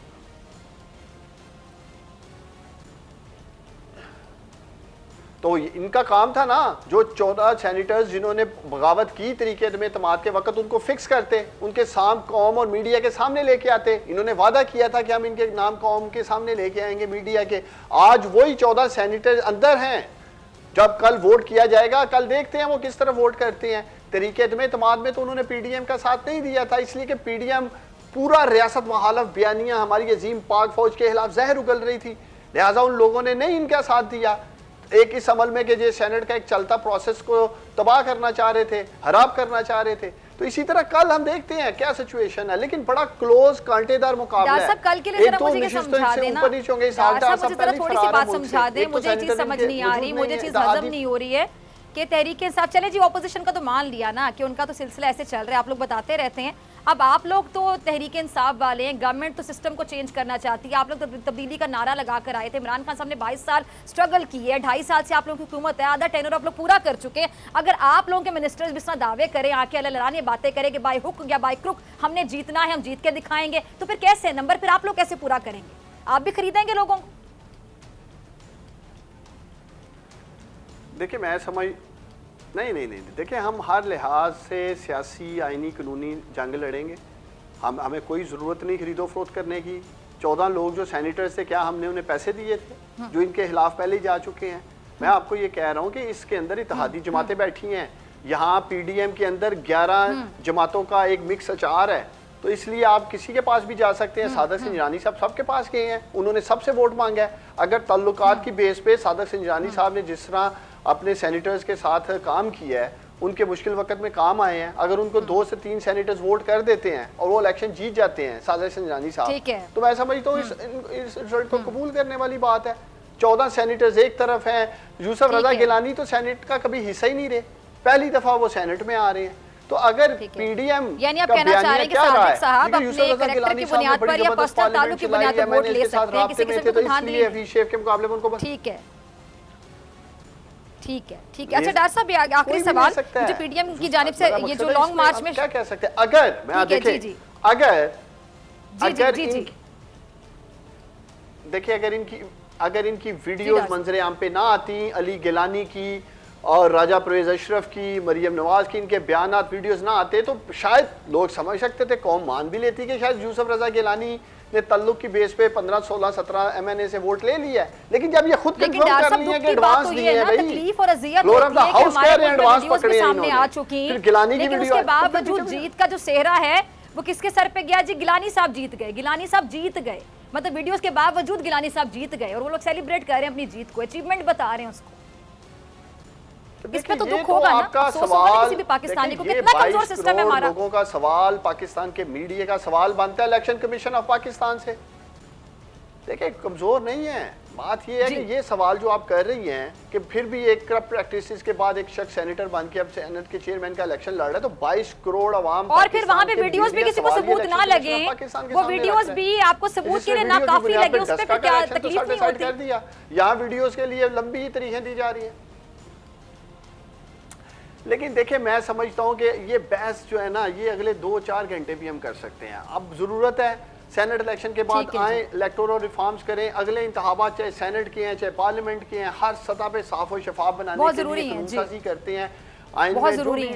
Speaker 3: तो इनका काम था ना, जो 14 सैनिटर्स जिन्होंने बगावत की तरीके में इत्तेमाद के वक्त, उनको फिक्स करते, उनके साम कौम और मीडिया के सामने लेके आते। इन्होंने वादा किया था कि हम इनके नाम कौम के सामने लेके आएंगे मीडिया के। आज वही 14 सैनिटर्स अंदर हैं। जब कल वोट किया जाएगा, कल देखते हैं वो किस तरह वोट करते हैं। तरीके में इत्तेमाद में तो उन्होंने PDM का साथ नहीं दिया था, इसलिए कि PDM पूरा रियासत मुखालफ बयानियां हमारी अजीम पाक फौज के खिलाफ जहर उगल रही थी, लिहाजा उन लोगों ने नहीं इनका साथ दिया। एक इस अमल में कि जो सेनेट का एक चलता प्रोसेस को तबाह करना चाह रहे थे, हराब करना चाह रहे थे। तो इसी तरह कल हम देखते हैं क्या सिचुएशन है, लेकिन बड़ा क्लोज कांटेदार मुकाबला है।
Speaker 2: कल के लिए मुझे ये समझा देना, थोड़ी सी बात समझा दें, मुझे ये चीज समझ नहीं आ रही, मुझे चीज हजम नहीं हो रही है कि तहरीक इंसाफ, चले जी ऑपोजिशन का तो मान लिया ना कि उनका तो सिलसिला ऐसे चल रहा है, आप लोग बताते रहते हैं। अब आप लोग तो तहरीक इंसाफ वाले हैं, गवर्नमेंट तो सिस्टम को चेंज करना चाहती है, आप लोग तो तब्दीली का नारा लगा कर आए थे। इमरान खान साहब ने 22 साल स्ट्रगल की है, 2.5 साल से आप लोगों की हुकूमत है, आधा टेनर आप लोग पूरा कर चुके हैं। अगर आप लोगों के मिनिस्टर्स जिस तरह दावे करें, आके अल्लाह बातें करें कि बाय हुक या बाय क्रुक हमने जीतना है, हम जीत के दिखाएंगे, तो फिर कैसे नंबर फिर आप लोग कैसे पूरा करेंगे? आप भी खरीदेंगे लोगों को?
Speaker 3: देखिए मैं समझ नहीं, देखिए हम हर लिहाज से सियासी आइनी कानूनी जंग लड़ेंगे। हमें कोई ज़रूरत नहीं खरीदो फरोख्त करने की। 14 लोग जो सैनिटर्स थे, क्या हमने उन्हें पैसे दिए थे जो इनके खिलाफ पहले ही जा चुके हैं? मैं आपको ये कह रहा हूँ कि इसके अंदर इत्तेहादी जमातें बैठी हैं यहाँ पीडीएम के अंदर 11 जमातों का एक मिक्स अचार है, तो इसलिए आप किसी के पास भी जा सकते हैं। सादक सिंजानी साहब सबके पास गए हैं, उन्होंने सबसे वोट मांगा है। अगर ताल्लुकात की बेस पे सादक सिंजानी साहब ने जिस तरह अपने सेनेटर्स के साथ काम किया है, उनके मुश्किल वक्त में काम आए हैं, अगर उनको 2 से 3 सेनेटर्स वोट कर देते हैं और वो इलेक्शन जीत जाते हैं सादक सिंजानी साहब, तो मैं समझता हूँ इस रिजल्ट को कबूल करने वाली बात है। 14 सेनेटर्स एक तरफ हैं, यूसुफ रजा गिलानी तो सेनेट का कभी हिस्सा ही नहीं रहे, पहली दफा वो सेनेट में आ रहे हैं। तो अगर पीडीएम
Speaker 2: यानी आप कहना चाह रहे हैं कि सादिक साहब अपने कैरेक्टर की बुनियाद पर या पर्सनल ताल्लुक की बुनियाद पर वोट ले सकते हैं, किसी किस्म की धांधली
Speaker 3: के मुकाबले में उनको
Speaker 2: ठीक है। अच्छा डॉक्टर साहब आखिरी सवाल, जो पीडीएम की जानिब से ये जो लॉन्ग मार्च में
Speaker 3: क्या कह सकते हैं, अगर मैं देखिए अगर इनकी वीडियोस मंजरे आम पे ना आती, अली गिलानी की और राजा परवेज अशरफ की, मरियम नवाज की, इनके बयानात वीडियोस ना आते, तो शायद लोग समझ सकते थे, कौम मान भी लेती कि शायद यूसुफ रजा गिलानी ने तल्लुक की बेस पे 15, 16, 17 एमएनए से वोट ले लिया है। लेकिन जब ये खुद कंफर्म कर रही है कि एडवांस नहीं है भाई,
Speaker 2: तकलीफ और अजियत
Speaker 3: फ्लोर ऑफ द हाउस कह रहे हैं एडवांस पकड़े हैं
Speaker 2: सामने आ चुकी,
Speaker 3: फिर गिलानी की
Speaker 2: लेकिन
Speaker 3: वीडियो,
Speaker 2: उसके बावजूद जीत का जो सेहरा है वो किसके सर पे गया जी? गिलानी साहब जीत गए, गिलानी साहब जीत गए, मतलब वीडियोस के बावजूद गिलानी साहब जीत गए और वो लोग सेलिब्रेट कर रहे हैं अपनी जीत को, अचीवमेंट बता रहे हैं उसको। इस पे तो दुख होगा ना, अफसोस होगा किसी भी पाकिस्तानी को, कितना कमजोर सिस्टम है हमारा।
Speaker 3: लोगों का सवाल, पाकिस्तान के मीडिया का सवाल बनता है इलेक्शन कमीशन ऑफ पाकिस्तान से। देखिए कमजोर नहीं है, बात ये है कि ये सवाल जो आप कर रही हैं कि फिर भी एक करप्ट प्रैक्टिसेस के बाद एक शख्स सेनेटर बन के अब सेनेट के चेयरमैन का इलेक्शन लड़ रहा है, तो 22 करोड़ अवाम,
Speaker 2: और फिर वहां पे वीडियोस भी किसी को सबूत ना लगे, वो वीडियोस भी आपको सबूत के लिए ना काफी लगे, उस पे क्या तकलीफ नहीं होती?
Speaker 3: कर दिया, यहाँ वीडियोस के लिए लंबी तारीखें दी जा रही है। लेकिन देखिए मैं समझता हूँ कि ये बहस जो है ना, ये अगले 2-4 घंटे भी हम कर सकते हैं। अब जरूरत है सेनेट इलेक्शन के बाद आए, इलेक्टोरल रिफॉर्म्स करें, अगले इंतखाबात चाहे सेनेट के हैं चाहे पार्लियामेंट के हैं, हर सतह पे साफ और शफाफ बनाने के लिए कानूनसाजी करते हैं, आइन में जो भी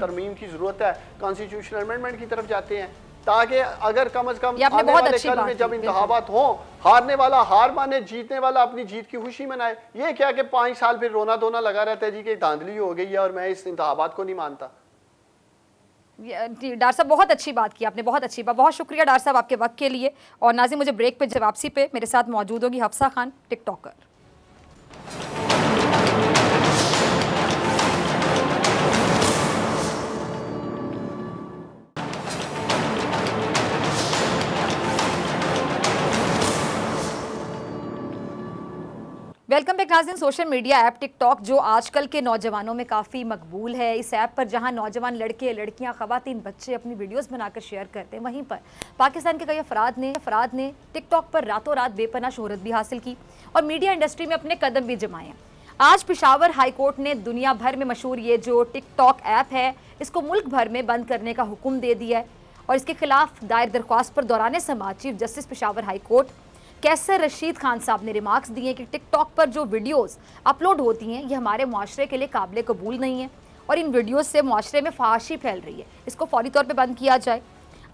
Speaker 3: तरमीम की जरूरत है, कॉन्स्टिट्यूशनल अमेंडमेंट की तरफ जाते हैं, ताकि अगर कम अज कम आने वाले कल में जब इंतखाबात हो, हारने वाला हार माने, जीतने वाला अपनी जीत की खुशी मनाए। ये क्या कि 5 साल फिर रोना धोना लगा रहता है जी कि धांधली हो गई है और मैं इस इंतखाबात को नहीं मानता।
Speaker 2: डॉक्टर साहब बहुत अच्छी बात की आपने, बहुत अच्छी बात, बहुत शुक्रिया डॉक्टर साहब आपके वक्त के लिए। और नाज़रीन मुझे ब्रेक पे वापसी पे मेरे साथ मौजूद होगी Hafsa Khan, TikToker. Welcome back नाज़रीन। सोशल मीडिया ऐप टिकटॉक जो आजकल के नौजवानों में काफ़ी मकबूल है, इस ऐप पर जहां नौजवान लड़के लड़कियां ख़वातीन बच्चे अपनी वीडियोस बनाकर शेयर करते हैं, वहीं पर पाकिस्तान के कई अफराद ने टिकटॉक पर रातों रात बेपनाह शोहरत भी हासिल की और मीडिया इंडस्ट्री में अपने कदम भी जमाए हैं। आज पेशावर हाई कोर्ट ने दुनिया भर में मशहूर ये जो टिकटॉक ऐप है, इसको मुल्क भर में बंद करने का हुक्म दे दिया है और इसके खिलाफ दायर दरख्वास्त पर दौरान समाअत chief justice Peshawar high court Qaiser Rashid Khan साहब ने रिमार्क्स दिए कि टिकटॉक पर जो वीडियोस अपलोड होती हैं ये हमारे मुआशरे के लिए काबिल कबूल नहीं है और इन वीडियोस से मुआशरे में फहाशी फैल रही है, इसको फौरी तौर पे बंद किया जाए।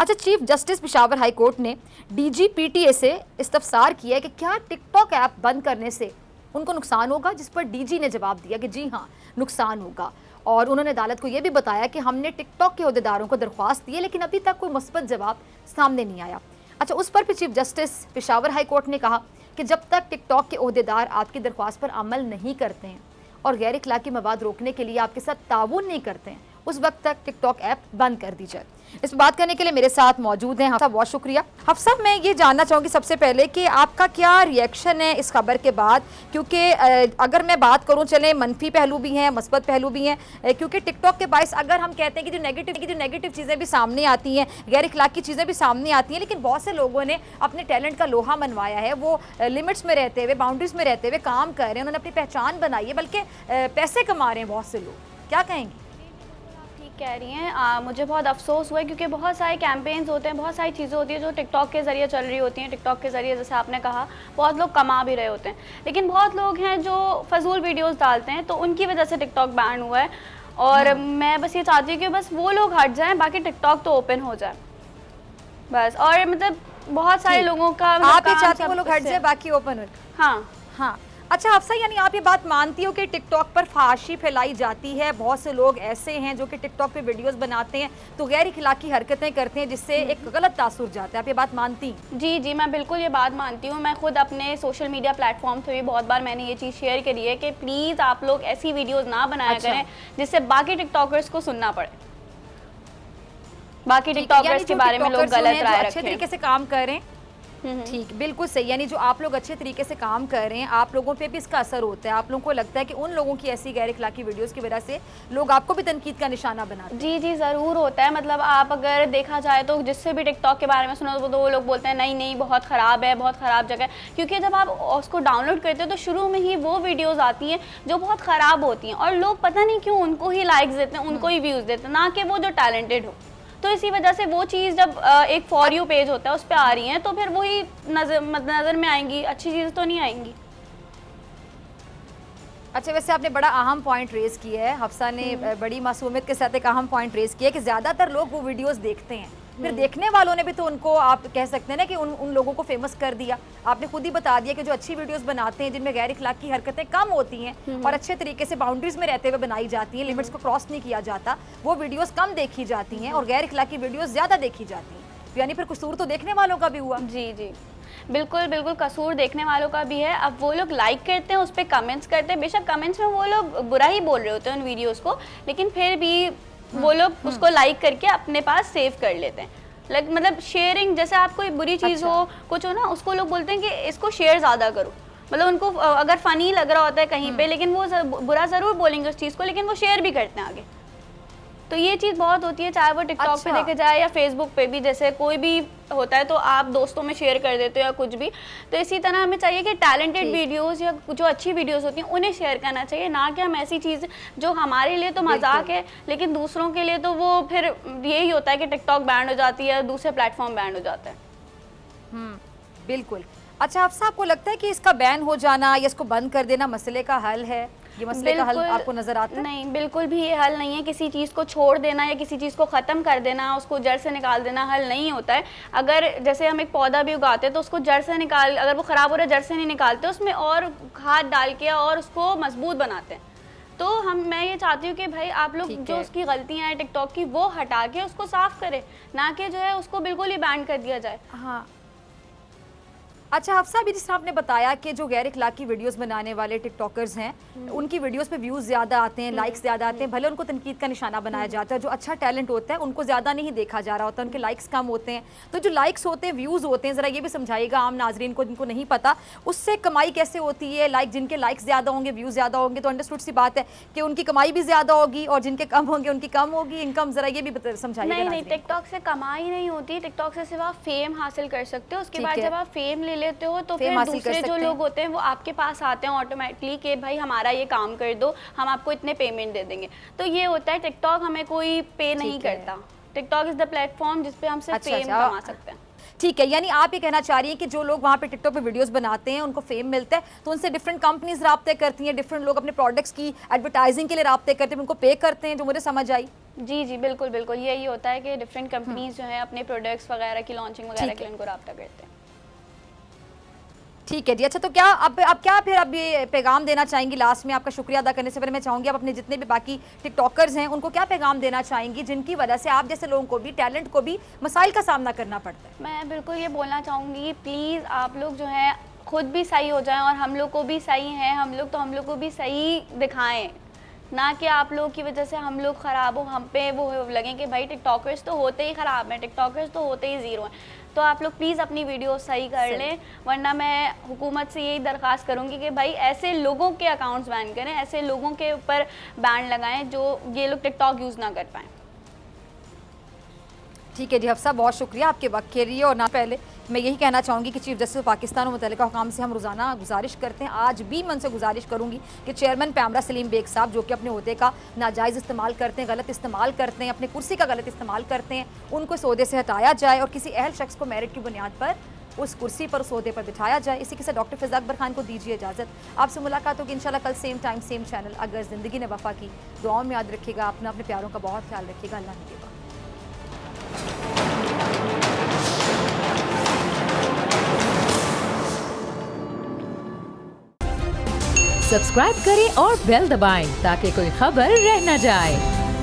Speaker 2: अच्छा, chief justice Peshawar high court ने DGPTA से इस्तफसार किया है कि क्या टिकटॉक ऐप बंद करने से उनको नुकसान होगा, जिस पर DG ने जवाब दिया कि जी हाँ नुकसान होगा। और उन्होंने अदालत को यह भी बताया कि हमने टिकटॉक के अहदेदारों को दरख्वास्त दी है लेकिन अभी तक कोई मुस्बत जवाब सामने नहीं आया। अच्छा, उस पर भी chief justice Peshawar high court ने कहा कि जब तक टिकटॉक के ओहदेदार आपकी दरख्वास्त पर अमल नहीं करते हैं और गैर इखलाकी मवाद रोकने के लिए आपके साथ ताउन नहीं करते हैं, उस वक्त तक टिकटॉक ऐप बंद कर दी जाए। इस बात करने के लिए मेरे साथ मौजूद हैं हफ्सा, बहुत शुक्रिया। हफ्सा, मैं ये जानना चाहूँगी सबसे पहले कि आपका क्या रिएक्शन है इस खबर के बाद, क्योंकि अगर मैं बात करूँ, चलें मनफी पहलू भी हैं मस्बत पहलू भी हैं, क्योंकि टिकटॉक के बायस अगर हम कहते हैं कि जो नेगेटिव चीज़ें भी सामने आती हैं, गैर इखलाकी चीज़ें भी सामने आती हैं, लेकिन बहुत से लोगों ने अपने टैलेंट का लोहा मनवाया है, वो लिमिट्स में रहते हुए, बाउंड्रीज में रहते हुए काम कर रहे हैं, उन्होंने अपनी पहचान बनाई है, बल्कि पैसे कमा रहे हैं बहुत से लोग, क्या कहेंगी?
Speaker 4: कह रही हैं मुझे बहुत अफसोस हुआ है क्योंकि बहुत सारे कैंपेन्स होते हैं, बहुत सारी चीज़ें होती हैं जो टिकटॉक के ज़रिए चल रही होती हैं। टिकटॉक के ज़रिए जैसे आपने कहा बहुत लोग कमा भी रहे होते हैं, लेकिन बहुत लोग हैं जो फजूल वीडियोस डालते हैं, तो उनकी वजह से टिकटॉक बैन हुआ है। और मैं बस ये चाहती हूँ कि बस वो लोग हट जाएँ, बाकी टिकटॉक तो ओपन हो जाए बस। और मतलब बहुत सारे लोगों का
Speaker 2: आप ये चाहते हैं वो लोग हट जाए बाकी ओपन हो?
Speaker 4: हाँ।
Speaker 2: अच्छा हफ्सा, यानी आप ये बात मानती हो कि टिकटॉक पर फाहिशी फैलाई जाती है, बहुत से लोग ऐसे हैं जो कि टिकटॉक पे वीडियोस बनाते हैं तो गैर इखलाकी हरकतें करते हैं जिससे एक गलत तासुर जाता है, आप ये बात मानती हैं?
Speaker 4: जी जी, मैं बिल्कुल ये बात मानती हूँ। मैं खुद अपने सोशल मीडिया प्लेटफॉर्म पे भी बहुत बार मैंने ये चीज़ शेयर करी है कि प्लीज़ आप लोग ऐसी वीडियोस ना बनाया
Speaker 2: अच्छा।
Speaker 4: करें जिससे बाकी टिकटॉकर्स को सुनना पड़े, बाकी
Speaker 2: ठीक है, यानी
Speaker 4: टिकटॉकर्स के
Speaker 2: जो
Speaker 4: बारे में लोग
Speaker 2: टिकटॉकर्स जो
Speaker 4: गलत
Speaker 2: हैं, जो
Speaker 4: राय
Speaker 2: अच्छे
Speaker 4: रखें।
Speaker 2: तरीके से काम कर रहे हैं, ठीक, बिल्कुल सही, यानी जो आप लोग अच्छे तरीके से काम कर रहे हैं आप लोगों पे भी इसका असर होता है, आप लोगों को लगता है कि उन लोगों की ऐसी गैर इखलाकी वीडियोस की वजह से लोग आपको भी तनकीद का निशाना बनाते हैं।
Speaker 4: जी जी, ज़रूर होता है। मतलब आप अगर देखा जाए तो जिससे भी टिकटॉक के बारे में सुना तो वो लोग बोलते हैं नहीं नहीं बहुत ख़राब है, बहुत ख़राब जगह है, क्योंकि जब आप उसको डाउनलोड करते हो तो शुरू में ही वो वीडियोज़ आती हैं जो बहुत ख़राब होती हैं और लोग पता नहीं क्यों उनको ही लाइक्स देते हैं, उनको ही व्यूज़ देते हैं, ना कि वो जो टैलेंटेड हो। तो इसी वजह से वो चीज़ जब एक फॉर यू पेज होता है उस पर आ रही हैं तो फिर वही नज़र में आएंगी, अच्छी चीज़ तो नहीं आएंगी।
Speaker 2: अच्छा, वैसे आपने बड़ा अहम पॉइंट रेज किया है, हफ्सा ने बड़ी मासूमियत के साथ एक अहम पॉइंट रेज किया है कि ज़्यादातर लोग वो वीडियोस देखते हैं, फिर देखने वालों ने भी तो उनको, आप कह सकते हैं ना कि उन लोगों को फेमस कर दिया। आपने खुद ही बता दिया कि जो अच्छी वीडियोस बनाते हैं जिनमें गैर इखलाकी हरकतें कम होती हैं और अच्छे तरीके से बाउंड्रीज में रहते हुए बनाई जाती हैं, लिमिट्स को क्रॉस नहीं किया जाता, वो वीडियोस कम देखी जाती हैं और गैर इखलाकी वीडियोस ज़्यादा देखी जाती हैं, यानी फिर कसूर तो देखने वालों का भी हुआ।
Speaker 4: जी जी, बिल्कुल बिल्कुल, कसूर देखने वालों का भी है। अब वो लोग लाइक करते हैं, उस पर कमेंट्स करते हैं, बेशक कमेंट्स में वो लोग बुरा ही बोल रहे होते हैं उन वीडियोस को, लेकिन फिर भी वो लोग उसको लाइक करके अपने पास सेव कर लेते हैं। मतलब शेयरिंग, जैसे आप कोई बुरी चीज़ हो, कुछ हो ना, उसको लोग बोलते हैं कि इसको शेयर ज़्यादा करो। मतलब उनको अगर फ़नी लग रहा होता है कहीं पे, लेकिन वो बुरा ज़रूर बोलेंगे उस चीज़ को, लेकिन वो शेयर भी करते हैं आगे। तो ये चीज़ बहुत होती है, चाहे वो टिकटॉक पे देखे जाए या फेसबुक पे भी, जैसे कोई भी होता है तो आप दोस्तों में शेयर कर देते हो या कुछ भी। तो इसी तरह हमें चाहिए कि टैलेंटेड वीडियोस या जो अच्छी वीडियोस होती हैं उन्हें शेयर करना चाहिए, ना कि हम ऐसी चीज़ जो हमारे लिए तो मजाक है लेकिन दूसरों के लिए तो वो फिर यही होता है कि टिकटॉक बैन हो जाती है, दूसरे प्लेटफॉर्म बैन हो जाता है।
Speaker 2: बिल्कुल। अच्छा हफ्सा, आपको लगता है कि इसका बैन हो जाना या इसको बंद कर देना मसले का हल है? ये मसले का हल आपको नजर आता है?
Speaker 4: नहीं, बिल्कुल भी ये हल नहीं है। किसी चीज़ को छोड़ देना या किसी चीज़ को ख़त्म कर देना, उसको जड़ से निकाल देना हल नहीं होता है। अगर जैसे हम एक पौधा भी उगाते हैं तो उसको जड़ से निकाल, अगर वो ख़राब हो रहा है जड़ से नहीं निकालते, उसमें और खाद डाल के और उसको मजबूत बनाते हैं। तो मैं ये चाहती हूँ कि भाई आप लोग जो उसकी गलतियाँ हैं टिकटॉक की वो हटा के उसको साफ़ करें, ना कि जो है उसको बिल्कुल ही बैन कर दिया जाए।
Speaker 2: हाँ। अच्छा हफ्सा, अभी जिस तरह आपने बताया कि जो गैर इखलाकी वीडियोस बनाने वाले टिकटॉकर्स हैं उनकी वीडियोस पे व्यूज़ ज़्यादा आते हैं, लाइक्स ज़्यादा आते हैं, भले उनको तनकीद का निशाना बनाया जाता है, जो अच्छा टैलेंट होता है उनको ज़्यादा नहीं देखा जा रहा होता, उनके लाइक्स कम होते हैं। तो जो लाइक्स होते हैं, व्यूज़ होते हैं, ज़रा ये भी समझाइएगा आम नाजरीन को जिनको नहीं पता, उससे कमाई कैसे होती है? जिनके लाइक्स ज़्यादा होंगे, व्यूज़ ज़्यादा होंगे तो अंडरस्टूड सी बात है कि उनकी कमाई भी ज़्यादा होगी, और जिनके कम होंगे उनकी कम होगी इनकम। ज़रा ये भी समझाइएगा।
Speaker 4: नहीं, टिकटॉक से कमाई नहीं होती, टिकटॉक से सिर्फ आप फेम हासिल कर सकते हो। उसके बाद जब आप फेम ले लेते हो तो फिर दूसरे जो लोग होते हैं वो आपके पास आते हैं ऑटोमेटिकली कि भाई हमारा ये काम कर दो, हम आपको इतने पेमेंट दे देंगे। तो ये होता है, टिकटॉक हमें कोई पे नहीं करता। टिकटॉक इज द प्लेटफॉर्म जिस पे हम सिर्फ फेम कमा सकते हैं।
Speaker 2: ठीक है, यानी आप ये कहना चाह रही हैं कि जो लोग वहाँ पे टिकटॉक पे वीडियोस बनाते हैं उनको फेम मिलता है तो उनसे डिफरेंट कंपनीज राब्ते करती हैं, डिफरेंट लोग अपने प्रोडक्ट्स की एडवर्टाइजिंग के लिए राब्ते करते हैं, उनको पे करते हैं, जो मुझे समझ आई।
Speaker 4: जी जी, बिल्कुल बिल्कुल, यही होता है कि डिफरेंट कंपनीज जो है अपने प्रोडक्ट्स वगैरह की लॉन्चिंग वगैरह के लिए उनको राब्ता करते हैं।
Speaker 2: ठीक है जी। अच्छा, तो क्या अब क्या फिर अब ये पैगाम देना चाहेंगी लास्ट में? आपका शुक्रिया अदा करने से पहले मैं चाहूँगी आप अपने जितने भी बाकी टिकटॉकर्स हैं उनको क्या पैगाम देना चाहेंगी जिनकी वजह से आप जैसे लोगों को भी, टैलेंट को भी मसाइल का सामना करना पड़ता है?
Speaker 4: मैं बिल्कुल ये बोलना चाहूँगी, प्लीज़ आप लोग जो है खुद भी सही हो जाएं और हम लोग को भी सही हैं, हम लोग को भी सही दिखाएं, ना कि आप लोगों की वजह से हम लोग ख़राब हो, हम पे वो लगे कि भाई टिकटॉकर्स तो होते ही ख़राब हैं, टिकटॉकर्स तो होते ही ज़ीरो हैं। तो आप लोग प्लीज़ अपनी वीडियो सही कर लें, वरना मैं हुकूमत से यही दरख्वास्त करूँगी कि भाई ऐसे लोगों के अकाउंट्स बैन करें, ऐसे लोगों के ऊपर बैन लगाएं जो ये लोग टिकटॉक यूज़ ना कर पाएँ।
Speaker 2: ठीक है जी हफ्सा, बहुत शुक्रिया आपके वक्त के लिए। और ना पहले मैं यही कहना चाहूँगी कि चीफ जस्टिस पाकिस्तान और मुतल्लिका हुकाम से हम रोज़ाना गुजारिश करते हैं, आज भी मन से गुजारिश करूँगी कि चेयरमैन पैमरा सलीम बेग साहब जो कि अपने ओहदे का नाजायज़ इस्तेमाल करते हैं, गलत इस्तेमाल करते हैं, अपनी कुर्सी का गलत इस्तेमाल करते हैं, उनको इस ओहदे से हटाया जाए और किसी अहल शख्स को मेरिट की बुनियाद पर उस कुर्सी पर, उस ओहदे पर बिठाया जाए। इसी के साथ डॉक्टर फिज़ा अकबर खान को दीजिए इजाज़त। आपसे मुलाकात होगी इंशाल्लाह कल सेम टाइम सेम चैनल। अगर ज़िंदगी ने वफ़ा की, दुआओं में याद रखिएगा, अपने प्यारों का बहुत ख्याल रखिएगा। अल्लाह ने
Speaker 1: सब्सक्राइब करें और बेल दबाएं ताकि कोई खबर रह न जाए।